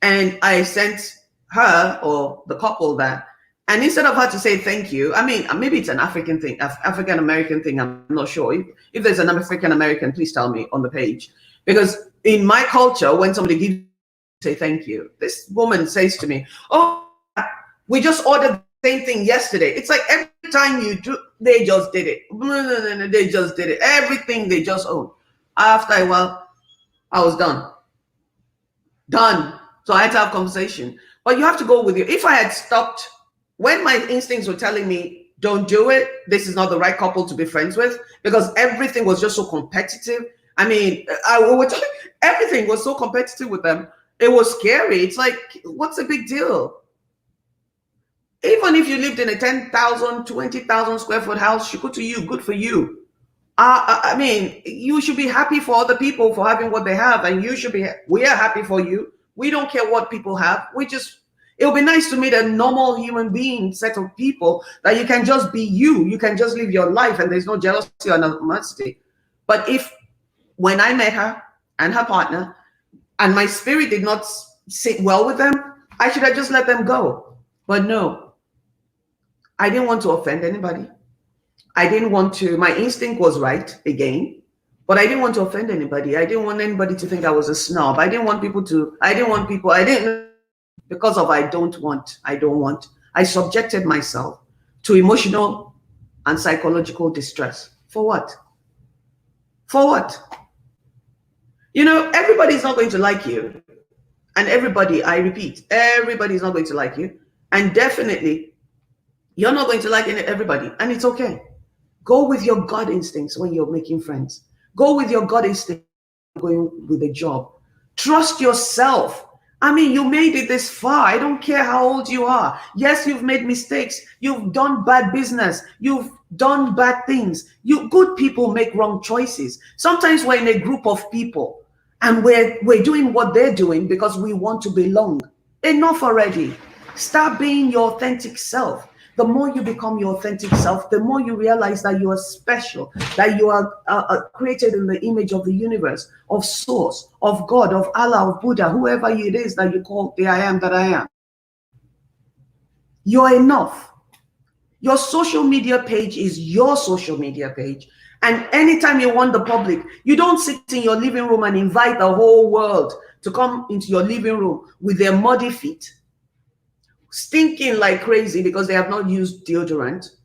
and I sent her or the couple that, and instead of her to say thank you, I mean, maybe it's an African thing, African American thing. I'm not sure. If there's an African American, please tell me on the page, because in my culture, when somebody gives, say thank you. This woman says to me, "Oh, we just ordered the same thing yesterday." It's like every time you do, they just did it. No, they just did it. Everything they just own. After a while, I was done. So I had to have conversation. But you have to go with you. If I had stopped when my instincts were telling me, "Don't do it. This is not the right couple to be friends with," because everything was just so competitive. I mean, everything was so competitive with them. It was scary. It's like, what's the big deal? Even if you lived in a 10,000, 20,000 square foot house, shiku to you, good for you. I mean, you should be happy for other people for having what they have, and we are happy for you. We don't care what people have. It would be nice to meet a normal human being set of people that you can just be you. You can just live your life and there's no jealousy or animosity. But when I met her and her partner, and my spirit did not sit well with them, I should have just let them go. But no, I didn't want to offend anybody. I didn't want to, my instinct was right again, but I didn't want to offend anybody. I didn't want anybody to think I was a snob. Because of I don't want. I subjected myself to emotional and psychological distress. For what? Everybody's not going to like you. And I repeat, everybody's not going to like you. And definitely, you're not going to like everybody. And it's okay. Go with your gut instincts when you're making friends. Go with your gut instinct going with a job. Trust yourself. I mean, you made it this far. I don't care how old you are. Yes, you've made mistakes. You've done bad business. You've done bad things. Good people make wrong choices. Sometimes we're in a group of people and we're doing what they're doing because we want to belong. Enough already. Start being your authentic self. The more you become your authentic self, the more you realize that you are special, that you are created in the image of the universe, of Source, of God, of Allah, of Buddha, whoever it is that you call the I am that I am. You're enough. Your social media page is your social media page. And anytime you want the public, you don't sit in your living room and invite the whole world to come into your living room with their muddy feet, stinking like crazy because they have not used deodorant.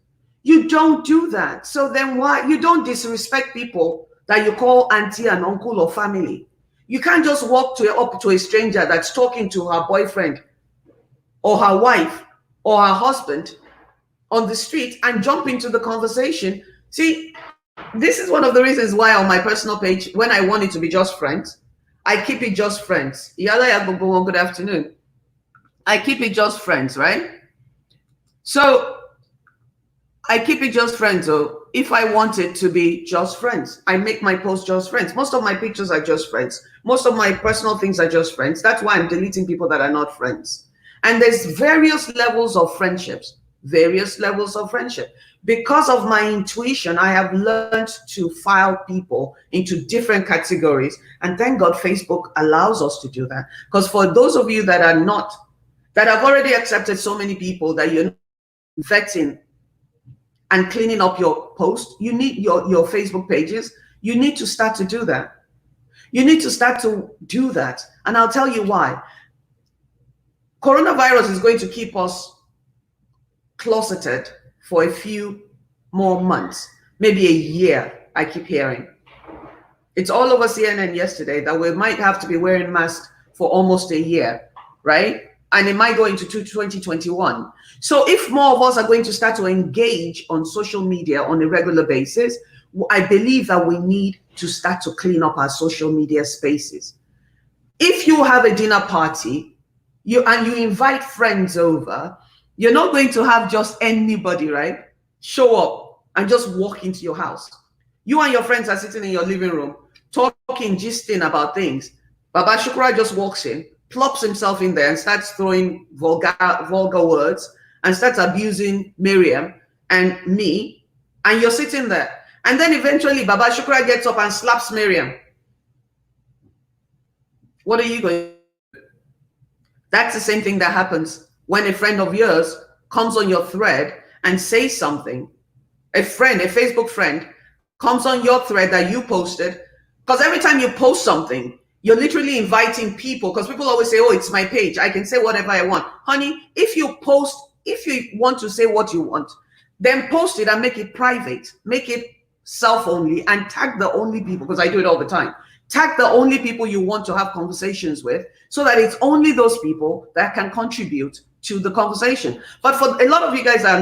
You don't do that. So then why? You don't disrespect people that you call auntie and uncle or family. You can't just walk up to a stranger that's talking to her boyfriend or her wife or her husband on the street and jump into the conversation. See, this is one of the reasons why on my personal page, when I want it to be just friends, I keep it just friends. Good afternoon. I keep it just friends, right? So I keep it just friends. So if I want it to be just friends, I make my posts just friends. Most of my pictures are just friends. Most of my personal things are just friends. That's why I'm deleting people that are not friends. And there's various levels of friendships. Because of my intuition, I have learned to file people into different categories. And thank God Facebook allows us to do that. Because for those of you that have already accepted so many people that you're vetting and cleaning up your post, you need your Facebook pages, you need to start to do that. And I'll tell you why. Coronavirus is going to keep us closeted for a few more months. maybe a year, I keep hearing. It's all over CNN yesterday that we might have to be wearing masks for almost a year, right? And it might go into 2021. So if more of us are going to start to engage on social media on a regular basis, I believe that we need to start to clean up our social media spaces. If you have a dinner party, you invite friends over, you're not going to have just anybody, right, show up and just walk into your house. You and your friends are sitting in your living room, talking, gisting about things. Baba Shukra just walks in, plops himself in there and starts throwing vulgar words and starts abusing Miriam and me, and you're sitting there. And then eventually Baba Shukra gets up and slaps Miriam. What are you going to do? That's the same thing that happens when a friend of yours comes on your thread and says something. A friend, a Facebook friend, comes on your thread that you posted, because every time you post something, you're literally inviting people, because people always say, oh, it's my page, I can say whatever I want. Honey, if you want to say what you want, then post it and make it private, make it self-only, and tag the only people, because I do it all the time. Tag the only people you want to have conversations with, so that it's only those people that can contribute to the conversation. But for a lot of you guys are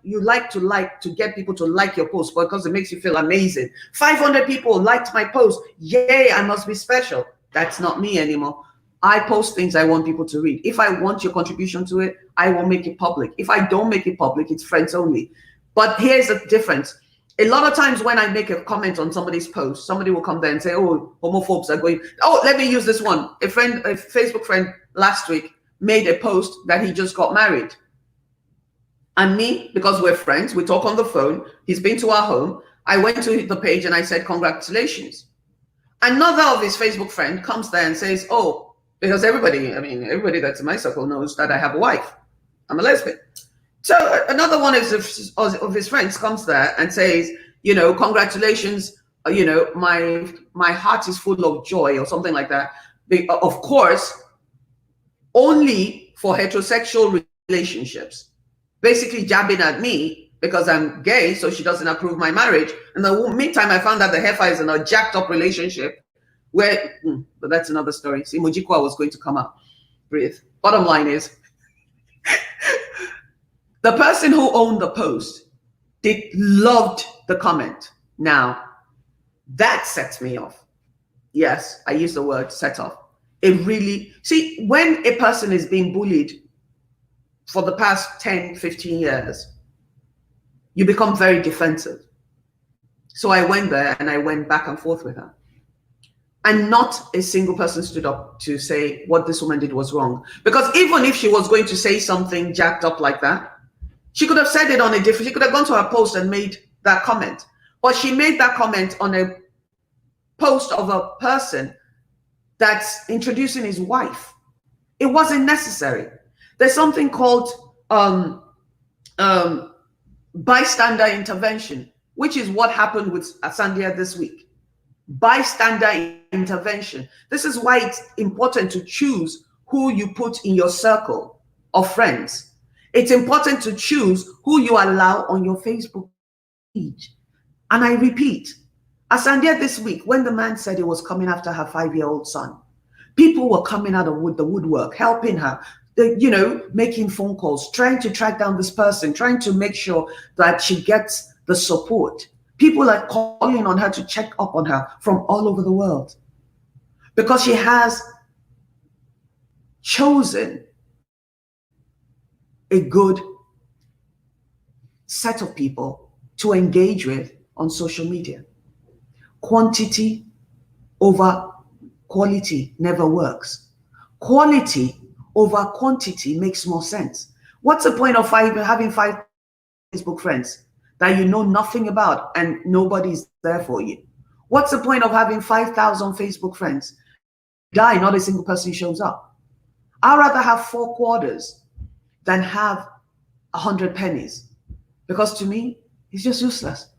you like to get people to like your post because it makes you feel amazing. 500 people liked my post. Yay, I must be special. That's not me anymore. I post things I want people to read. If I want your contribution to it, I will make it public. If I don't make it public, it's friends only. But here's the difference. A lot of times when I make a comment on somebody's post, somebody will come there and say, oh, homophobes are going, oh, let me use this one. A Facebook friend last week made a post that he just got married. And me, because we're friends, we talk on the phone, he's been to our home, I went to the page and I said, congratulations. Another of his Facebook friend comes there and says, oh, because everybody that's in my circle knows that I have a wife. I'm a lesbian. So another one of his friends comes there and says, you know, congratulations, you know, my heart is full of joy or something like that. Of course, only for heterosexual relationships, basically jabbing at me because I'm gay, so she doesn't approve my marriage. In the meantime, I found out the heifer is in a jacked up relationship where, but that's another story. See, Mojikwa was going to come out. Breathe. Bottom line is, the person who owned the post, they loved the comment. Now, that sets me off. Yes, I use the word set off. It really, see, when a person is being bullied for the past 10, 15 years, you become very defensive. So I went there and I went back and forth with her. And not a single person stood up to say what this woman did was wrong. Because even if she was going to say something jacked up like that, she could have said it on a different, she could have gone to her post and made that comment. But she made that comment on a post of a person that's introducing his wife. It wasn't necessary. There's something called bystander intervention, which is what happened with Asandia this week. Bystander intervention. This is why it's important to choose who you put in your circle of friends. It's important to choose who you allow on your Facebook page. And I repeat, Asandia this week, when the man said he was coming after her 5-year-old son, people were coming out of the woodwork, helping her, you know, making phone calls, trying to track down this person, trying to make sure that she gets the support. People are calling on her to check up on her from all over the world because she has chosen a good set of people to engage with on social media. Quantity over quality never works. Quality over quantity makes more sense. What's the point of having 5 Facebook friends that you know nothing about and nobody's there for you? What's the point of having 5,000 Facebook friends? Die, not a single person shows up. I'd rather have 4 quarters than have 100 pennies, because to me, it's just useless.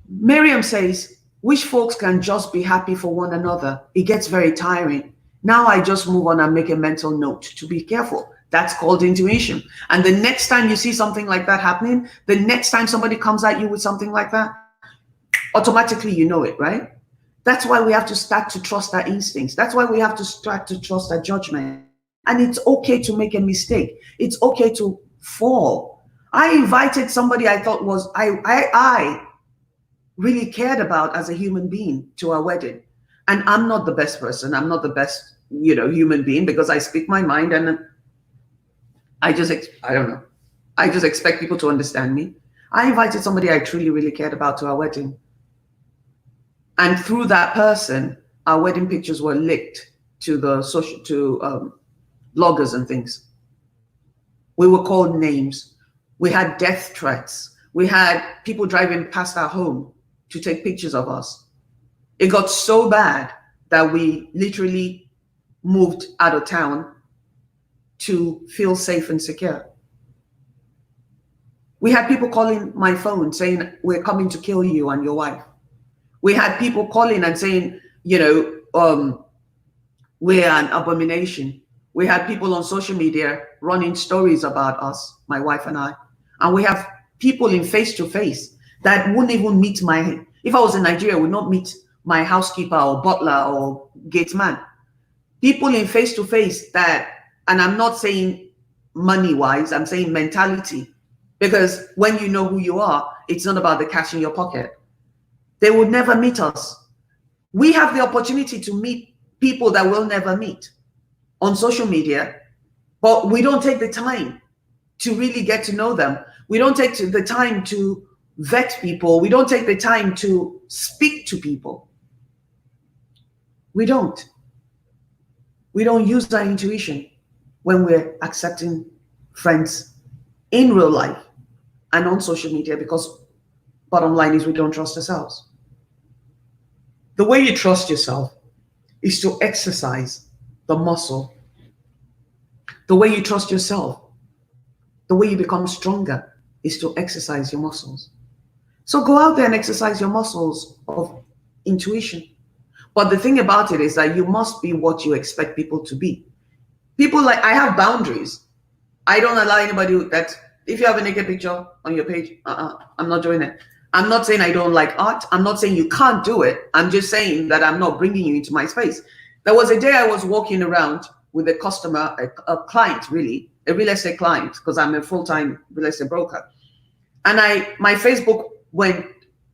Miriam says, wish folks can just be happy for one another. It gets very tiring. Now I just move on and make a mental note to be careful That's called intuition. And the next time you see something like that happening, the next time somebody comes at you with something like that, automatically you know it, right? That's why we have to start to trust our instincts. That's why we have to start to trust our judgment. And it's okay to make a mistake. It's okay to fall. I invited somebody I thought was, I really cared about as a human being to our wedding. And I'm not the best person. I'm not the best, human being, because I speak my mind, and I don't know. I just expect people to understand me. I invited somebody I truly, really cared about to our wedding. And through that person, our wedding pictures were leaked to the bloggers and things. We were called names. We had death threats. We had people driving past our home to take pictures of us. It got so bad that we literally moved out of town to feel safe and secure. We had people calling my phone saying, we're coming to kill you and your wife. We had people calling and saying, we're an abomination. We had people on social media running stories about us, my wife and I. And we have people in face-to-face that wouldn't even meet if I was in Nigeria, would not meet my housekeeper or butler or gate man. People in face-to-face that, and I'm not saying money-wise, I'm saying mentality. Because when you know who you are, it's not about the cash in your pocket. They would never meet us. We have the opportunity to meet people that we'll never meet on social media, but we don't take the time to really get to know them. We don't take the time to vet people. We don't take the time to speak to people. We don't. We don't use our intuition when we're accepting friends in real life and on social media, because bottom line is we don't trust ourselves. The way you trust yourself is to exercise the muscle. The way you trust yourself, the way you become stronger, is to exercise your muscles. So go out there and exercise your muscles of intuition. But the thing about it is that you must be what you expect people to be. People I have boundaries. I don't allow anybody that, if you have a naked picture on your page, I'm not doing it. I'm not saying I don't like art. I'm not saying you can't do it. I'm just saying that I'm not bringing you into my space. There was a day I was walking around with a customer, a client, really, a real estate client, because I'm a full-time real estate broker. And my Facebook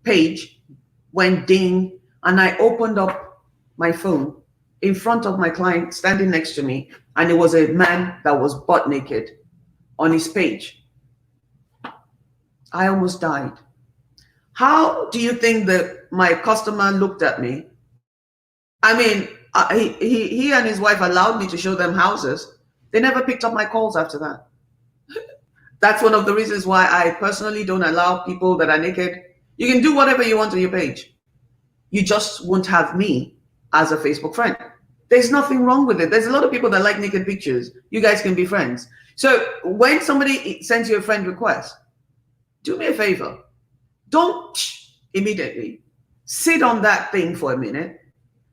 page went ding, and I opened up my phone in front of my client standing next to me, and it was a man that was butt naked on his page. I almost died. How do you think that my customer looked at me? I mean, he and his wife allowed me to show them houses. They never picked up my calls after that. That's one of the reasons why I personally don't allow people that are naked. You can do whatever you want on your page. You just won't have me as a Facebook friend. There's nothing wrong with it. There's a lot of people that like naked pictures. You guys can be friends. So when somebody sends you a friend request, do me a favor. Don't immediately sit on that thing for a minute.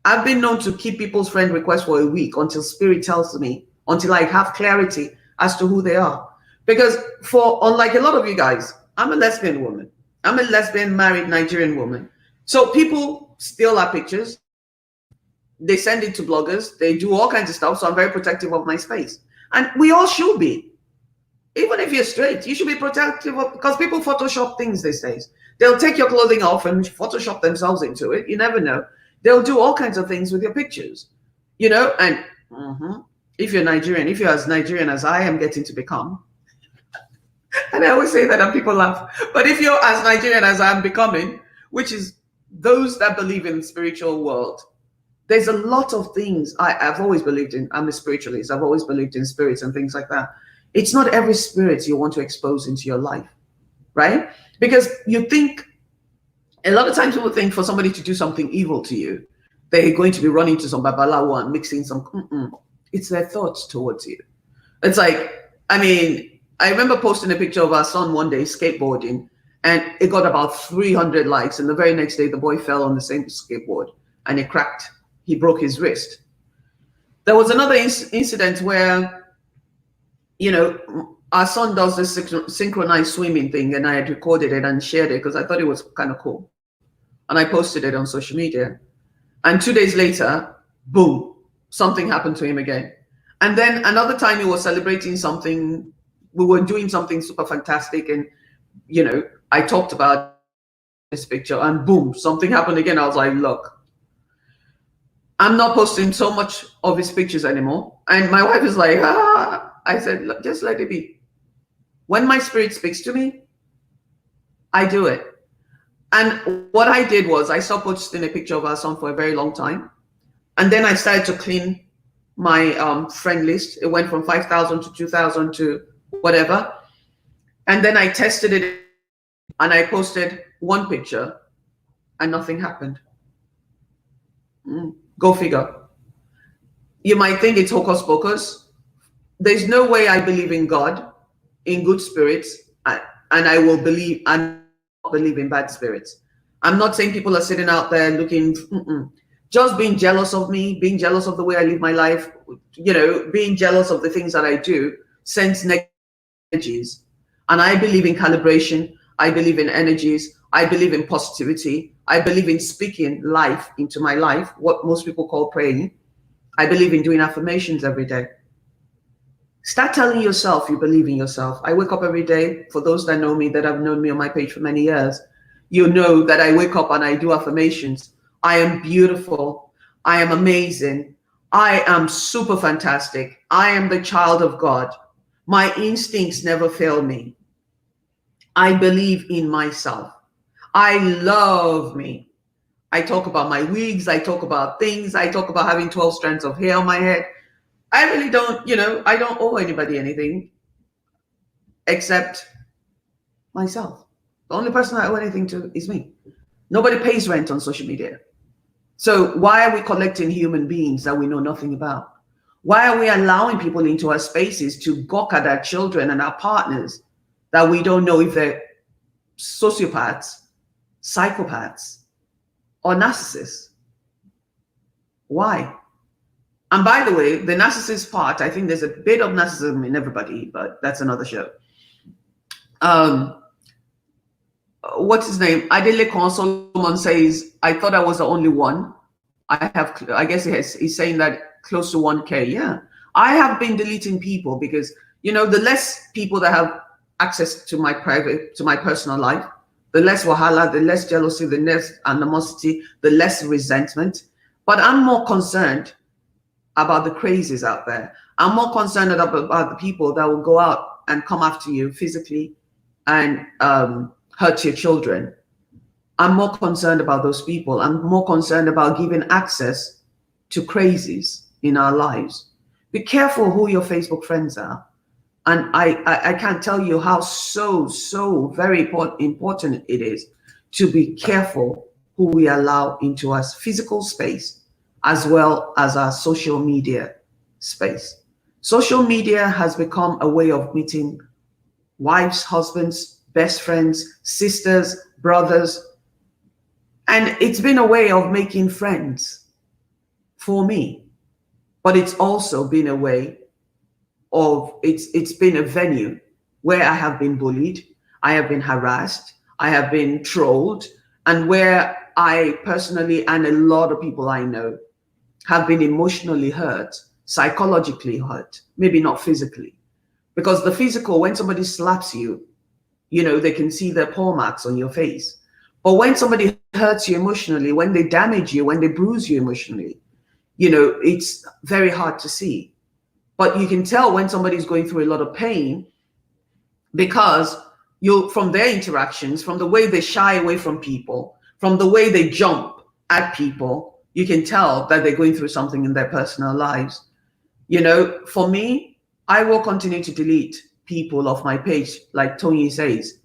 I've been known to keep people's friend requests for a week until spirit tells me, until I have clarity as to who they are. Because unlike a lot of you guys, I'm a lesbian woman. I'm a lesbian married Nigerian woman. So people steal our pictures. They send it to bloggers. They do all kinds of stuff. So I'm very protective of my space. And we all should be. Even if you're straight, you should be protective of, because people Photoshop things these days. They'll take your clothing off and Photoshop themselves into it. You never know. They'll do all kinds of things with your pictures, and if you're Nigerian, if you're as Nigerian as I am getting to become, and I always say that and people laugh, but if you're as Nigerian as I'm becoming, which is those that believe in the spiritual world, there's a lot of things I've always believed in. I'm a spiritualist. I've always believed in spirits and things like that. It's not every spirit you want to expose into your life, right? Because you think, a lot of times people think for somebody to do something evil to you, they're going to be running to some babalawo and mixing some, it's their thoughts towards you. It's like, I remember posting a picture of our son one day skateboarding, and it got about 300 likes. And the very next day, the boy fell on the same skateboard and it cracked. He broke his wrist. There was another incident where you know, our son does this synchronized swimming thing, and I had recorded it and shared it because I thought it was kind of cool. And I posted it on social media. And 2 days later, boom, something happened to him again. And then another time he was celebrating something, we were doing something super fantastic. And, you know, I talked about this picture and boom, something happened again. I was like, look, I'm not posting so much of his pictures anymore. And my wife is like, ah, I said, look, just let it be. When my spirit speaks to me, I do it. And what I did was I stopped posting a picture of our son for a very long time. And then I started to clean my friend list. It went from 5,000 to 2,000 to whatever. And then I tested it and I posted one picture and nothing happened. Go figure. You might think it's hocus pocus. There's no way I believe in God, in good spirits, and I will believe and believe in bad spirits. I'm not saying people are sitting out there looking, just being jealous of me, being jealous of the way I live my life, you know, being jealous of the things that I do, sends negative energies. And I believe in calibration. I believe in energies. I believe in positivity. I believe in speaking life into my life, what most people call praying. I believe in doing affirmations every day. Start telling yourself you believe in yourself. I wake up every day. For those that know me, that have known me on my page for many years, you know that I wake up and I do affirmations. I am beautiful. I am amazing. I am super fantastic. I am the child of God. My instincts never fail me. I believe in myself. I love me. I talk about my wigs. I talk about things. I talk about having 12 strands of hair on my head. I really don't, you know, I don't owe anybody anything except myself. The only person I owe anything to is me. Nobody pays rent on social media. So why are we collecting human beings that we know nothing about? Why are we allowing people into our spaces to gawk at our children and our partners that we don't know if they're sociopaths, psychopaths, or narcissists? Why? And by the way, the narcissist part, I think there's a bit of narcissism in everybody, but that's another show. What's his name? Adelekun Solomon says, I thought I was the only one. I guess he's saying that close to 1K. Yeah. I have been deleting people because, you know, the less people that have access to my personal life, the less wahala, the less jealousy, the less animosity, the less resentment. But I'm more concerned about the crazies out there. I'm more concerned about the people that will go out and come after you physically and hurt your children. I'm more concerned about those people. I'm more concerned about giving access to crazies in our lives. Be careful who your Facebook friends are. And I can't tell you how so very important it is to be careful who we allow into our physical space as well as our social media space. Social media has become a way of meeting wives, husbands, best friends, sisters, brothers. And it's been a way of making friends for me. But it's also been a way of, it's been a venue where I have been bullied, I have been harassed, I have been trolled, and where I personally and a lot of people I know have been emotionally hurt, psychologically hurt, maybe not physically. Because the physical, when somebody slaps you, you know, they can see their paw marks on your face. But when somebody hurts you emotionally, when they damage you, when they bruise you emotionally, you know, it's very hard to see. But you can tell when somebody's going through a lot of pain because from their interactions, from the way they shy away from people, from the way they jump at people, you can tell that they're going through something in their personal lives. You know, for me, I will continue to delete people off my page, like Tony says.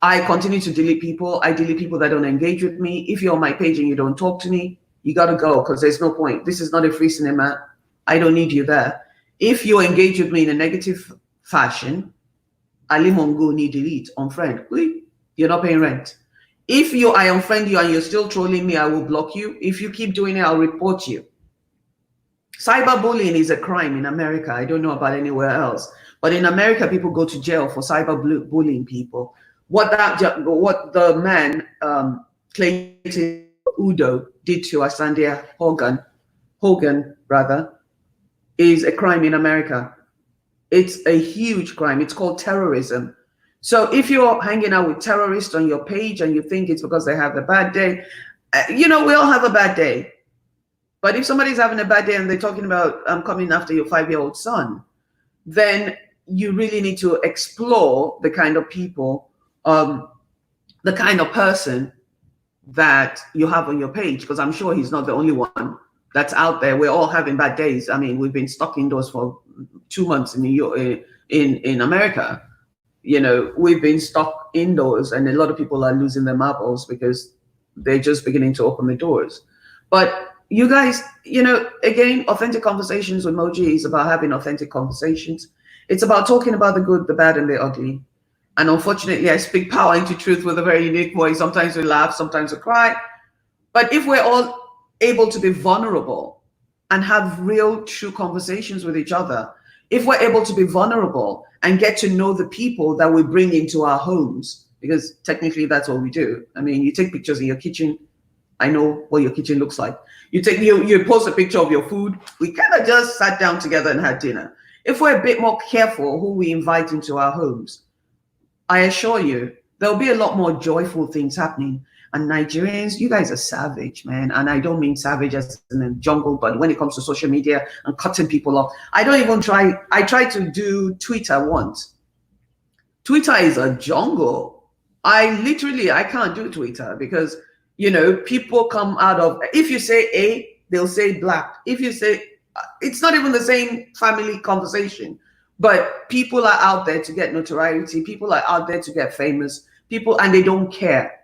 I continue to delete people. I delete people that don't engage with me. If you're on my page and you don't talk to me, you got to go because there's no point. This is not a free cinema. I don't need you there. If you engage with me in a negative fashion, Ali Mongo need delete, unfriend. You're not paying rent. If I unfriend you and you're still trolling me, I will block you. If you keep doing it, I'll report you. Cyberbullying is a crime in America. I don't know about anywhere else. But in America, people go to jail for cyber bullying people. What the man Clayton Udo did to Asandia Hogan rather, is a crime in America. It's a huge crime. It's called terrorism. So if you're hanging out with terrorists on your page and you think it's because they have a bad day, we all have a bad day. But if somebody's having a bad day and they're talking about coming after your 5-year-old son, then you really need to explore the kind of people, the kind of person that you have on your page, because I'm sure he's not the only one that's out there. We're all having bad days. I mean, we've been stuck indoors for 2 months in New York, in America. We've been stuck indoors, and a lot of people are losing their marbles because they're just beginning to open the doors. But you guys, again, authentic conversations with Moji is about having authentic conversations. It's about talking about the good, the bad, and the ugly. And unfortunately, I speak power into truth with a very unique voice. Sometimes we laugh, sometimes we cry. But if we're all able to be vulnerable and have real, true conversations with each other, if we're able to be vulnerable and get to know the people that we bring into our homes, because technically that's what we do. I mean, you take pictures in your kitchen. I know what your kitchen looks like. You post a picture of your food. We kind of just sat down together and had dinner. If we're a bit more careful who we invite into our homes, I assure you, there'll be a lot more joyful things happening. And Nigerians, you guys are savage, man. And I don't mean savage as in the jungle, but when it comes to social media and cutting people off, I tried to do Twitter once. Twitter is a jungle. I can't do Twitter because, people come out of, if you say A, they'll say black. If you say, it's not even the same family conversation, but people are out there to get notoriety. People are out there to get famous. And they don't care.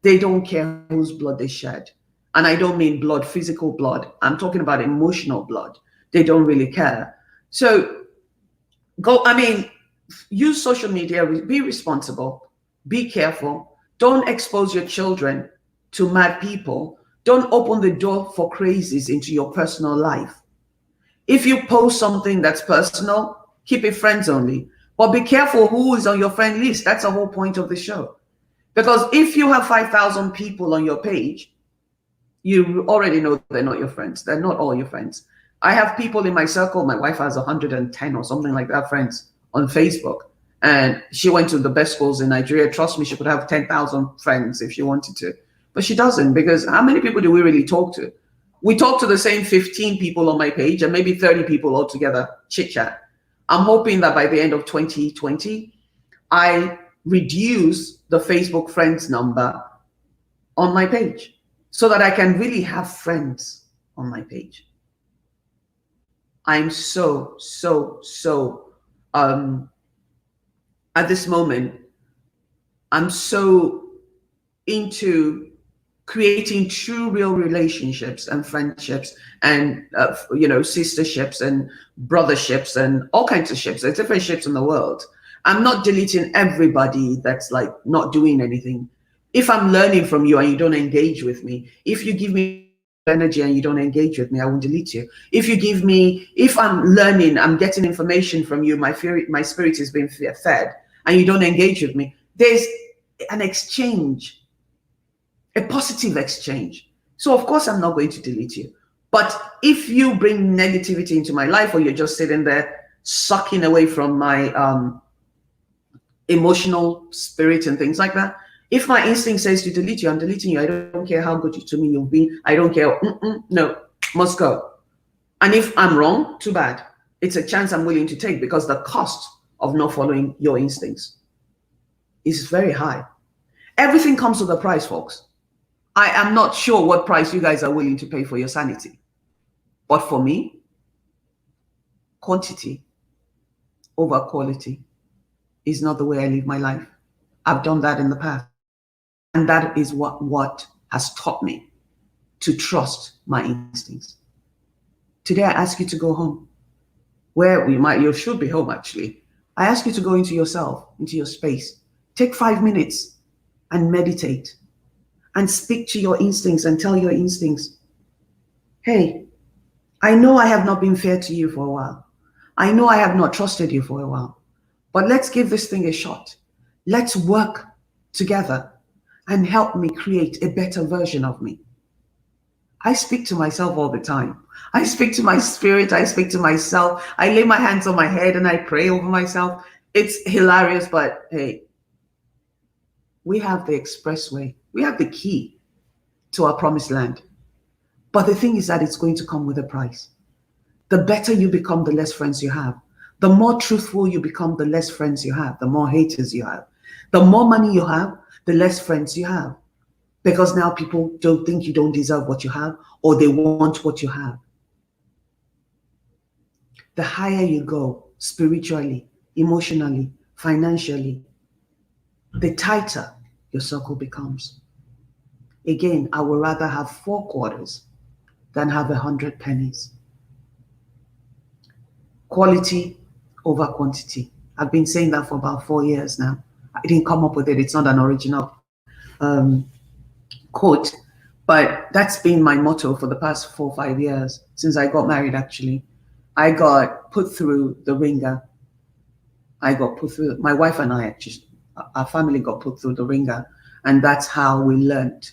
They don't care whose blood they shed. And I don't mean blood, physical blood. I'm talking about emotional blood. They don't really care. So use social media, be responsible, be careful. Don't expose your children to mad people. Don't open the door for crazies into your personal life. If you post something that's personal, keep it friends only. But be careful who is on your friend list. That's the whole point of the show. Because if you have 5,000 people on your page, you already know they're not your friends. They're not all your friends. I have people in my circle. My wife has 110 or something like that friends on Facebook. And she went to the best schools in Nigeria. Trust me, she could have 10,000 friends if she wanted to. But she doesn't, because how many people do we really talk to? We talk to the same 15 people on my page and maybe 30 people altogether, chit chat. I'm hoping that by the end of 2020, I reduce the Facebook friends number on my page so that I can really have friends on my page. I'm so at this moment, I'm so into creating true, real relationships and friendships and, sisterships and brotherships and all kinds of ships. There's different ships in the world. I'm not deleting everybody that's like not doing anything. If I'm learning from you and you don't engage with me, if you give me energy and you don't engage with me, I won't delete you. If I'm learning, I'm getting information from you, my spirit is being fed, and you don't engage with me, there's an exchange. A positive exchange. So of course I'm not going to delete you. But if you bring negativity into my life, or you're just sitting there sucking away from my emotional spirit and things like that, if my instinct says to delete you, I'm deleting you. I don't care how good to me you've been. I don't care. No, must go. And if I'm wrong, too bad. It's a chance I'm willing to take, because the cost of not following your instincts is very high. Everything comes with a price, folks. I am not sure what price you guys are willing to pay for your sanity. But for me, quantity over quality is not the way I live my life. I've done that in the past. And that is what has taught me to trust my instincts. Today, I ask you to go home. You should be home, actually. I ask you to go into yourself, into your space. Take 5 minutes and meditate. And speak to your instincts and tell your instincts, hey, I know I have not been fair to you for a while, I know I have not trusted you for a while, but let's give this thing a shot. Let's work together and help me create a better version of me. I speak to myself all the time. I speak to my spirit. I speak to myself. I lay my hands on my head and I pray over myself. It's hilarious, but hey, we have the expressway. We have the key to our promised land. But the thing is that it's going to come with a price. The better you become, the less friends you have. The more truthful you become, the less friends you have, the more haters you have. The more money you have, the less friends you have. Because now people don't think you don't deserve what you have, or they want what you have. The higher you go spiritually, emotionally, financially, the tighter your circle becomes. Again, I would rather have 4 quarters than have 100 pennies. Quality over quantity. I've been saying that for about 4 years now. I didn't come up with it. It's not an original quote, but that's been my motto for the past 4 or 5 years, since I got married, actually. I got put through the ringer. I got put through, my wife and I, actually, our family got put through the ringer. And that's how we learned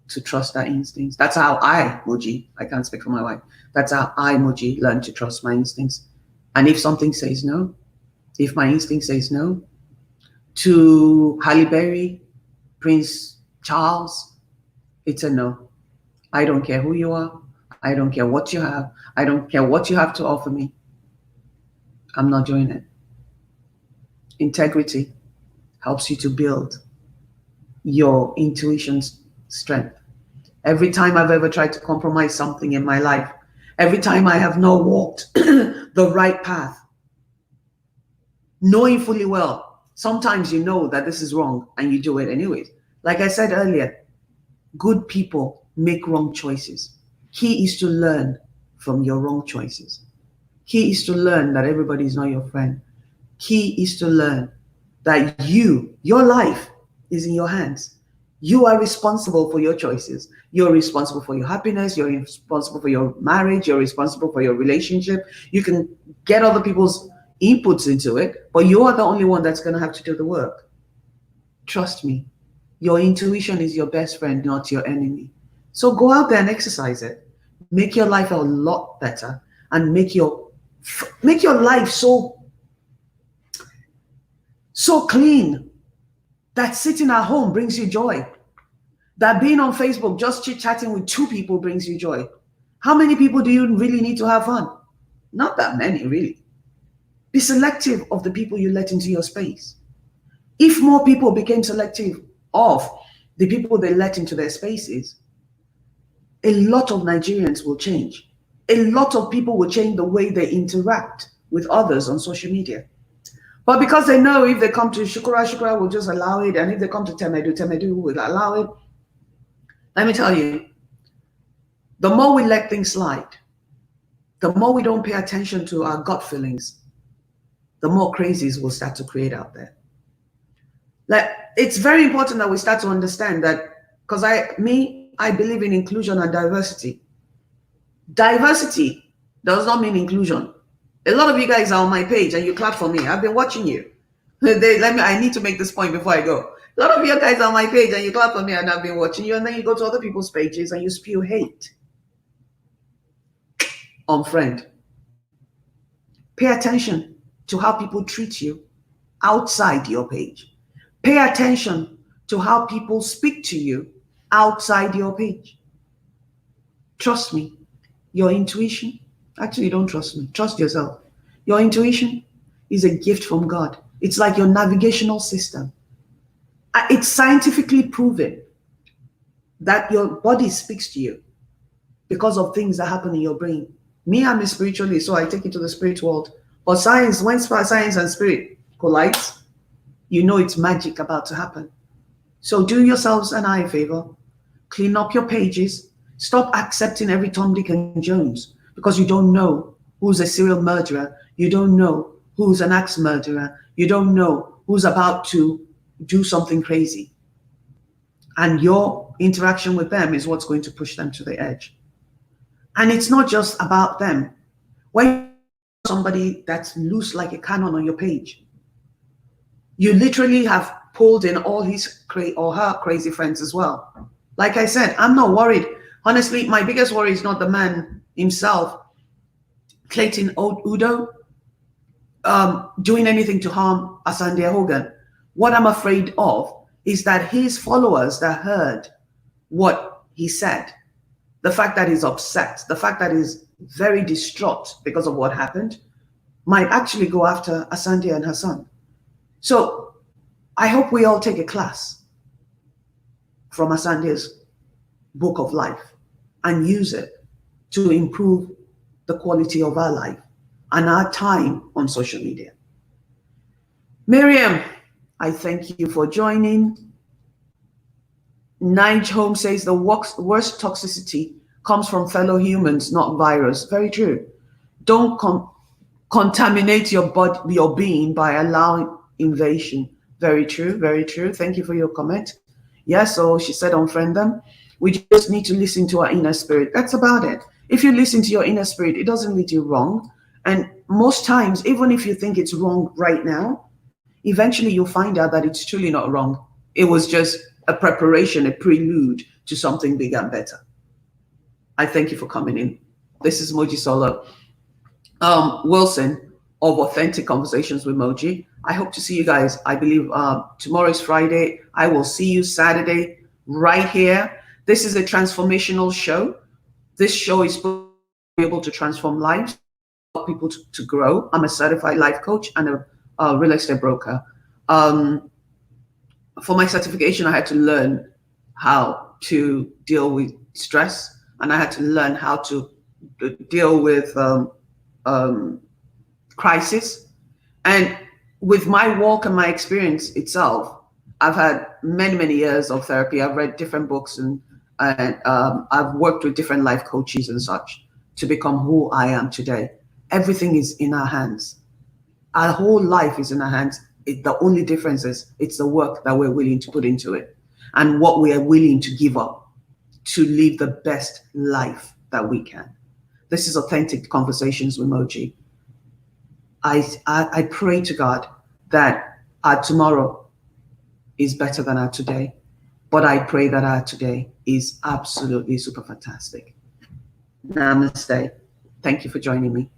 to trust our instincts. That's how I, Moji, I can't speak for my wife. That's how I, Moji, learned to trust my instincts. And if something says no, if my instinct says no, to Halle Berry, Prince Charles, it's a no. I don't care who you are. I don't care what you have. I don't care what you have to offer me. I'm not doing it. Integrity helps you to build your intuition's strength. Every time I've ever tried to compromise something in my life, every time I have not walked the right path, knowing fully well, sometimes you know that this is wrong and you do it anyways. Like I said earlier, good people make wrong choices. Key is to learn from your wrong choices. Key is to learn that everybody is not your friend. Key is to learn that your life is in your hands. You are responsible for your choices. You're responsible for your happiness. You're responsible for your marriage. You're responsible for your relationship. You can get other people's inputs into it, but you are the only one that's going to have to do the work. Trust me, your intuition is your best friend, not your enemy. So go out there and exercise it. Make your life a lot better, and make your life so clean that sitting at home brings you joy. That being on Facebook, just chit-chatting with 2 people brings you joy. How many people do you really need to have fun? Not that many, really. Be selective of the people you let into your space. If more people became selective of the people they let into their spaces, a lot of Nigerians will change. A lot of people will change the way they interact with others on social media. But because they know if they come to Shukura will just allow it, and if they come to Temedu will allow it. Let me tell you, the more we let things slide, the more we don't pay attention to our gut feelings, the more crazies we'll start to create out there. Like, it's very important that we start to understand that, because I believe in inclusion and diversity. Diversity does not mean inclusion. A lot of you guys are on my page and you clap for me. I've been watching you. I need to make this point before I go. A lot of you guys are on my page and you clap for me and I've been watching you, and then you go to other people's pages and you spew hate. Unfriend. Pay attention to how people treat you outside your page. Pay attention to how people speak to you outside your page. Trust me, your intuition, actually don't trust me, trust yourself. Your intuition is a gift from God. It's like your navigational system. It's scientifically proven that your body speaks to you because of things that happen in your brain. Me, I'm a spiritualist, so I take it to the spirit world. But science, when science and spirit collide, you know it's magic about to happen. So do yourselves and I a favor. Clean up your pages. Stop accepting every Tom, Dick, and Jones, because you don't know who's a serial murderer. You don't know who's an axe murderer. You don't know who's about to do something crazy. And your interaction with them is what's going to push them to the edge. And it's not just about them. When somebody that's loose like a cannon on your page. You literally have pulled in all his or her crazy friends as well. Like I said, I'm not worried. Honestly, my biggest worry is not the man himself, Clayton Udo, doing anything to harm Asante Hogan. What I'm afraid of is that his followers that heard what he said, the fact that he's upset, the fact that he's very distraught because of what happened, might actually go after Asante and her son. So I hope we all take a class from Asante's book of life and use it to improve the quality of our life and our time on social media. Miriam, I thank you for joining. Nige Home says the worst toxicity comes from fellow humans, not virus. Very true. Don't contaminate your body, your being, by allowing invasion. Very true, very true. Thank you for your comment. Yeah, so she said unfriend them. We just need to listen to our inner spirit. That's about it. If you listen to your inner spirit, it doesn't lead you wrong. And most times, even if you think it's wrong right now, eventually you'll find out that it's truly not wrong. It was just a preparation, a prelude to something bigger and better. I thank you for coming in. This is Mojisola Wilson of Authentic Conversations with Moji. I hope to see you guys. I believe tomorrow is Friday. I will see you Saturday right here. This is a transformational show. This show is able to transform lives, help people to grow. I'm a certified life coach and a real estate broker. For my certification, I had to learn how to deal with stress, and I had to learn how to deal with crisis. And with my walk and my experience itself, I've had many years of therapy. I've read different books and I've worked with different life coaches and such to become who I am today. Everything is in our hands. Our whole life is in our hands. The only difference is it's the work that we're willing to put into it and what we are willing to give up to live the best life that we can. This is Authentic Conversations with Moji. I pray to God that our tomorrow is better than our today, but I pray that our today is absolutely super fantastic. Namaste. Thank you for joining me.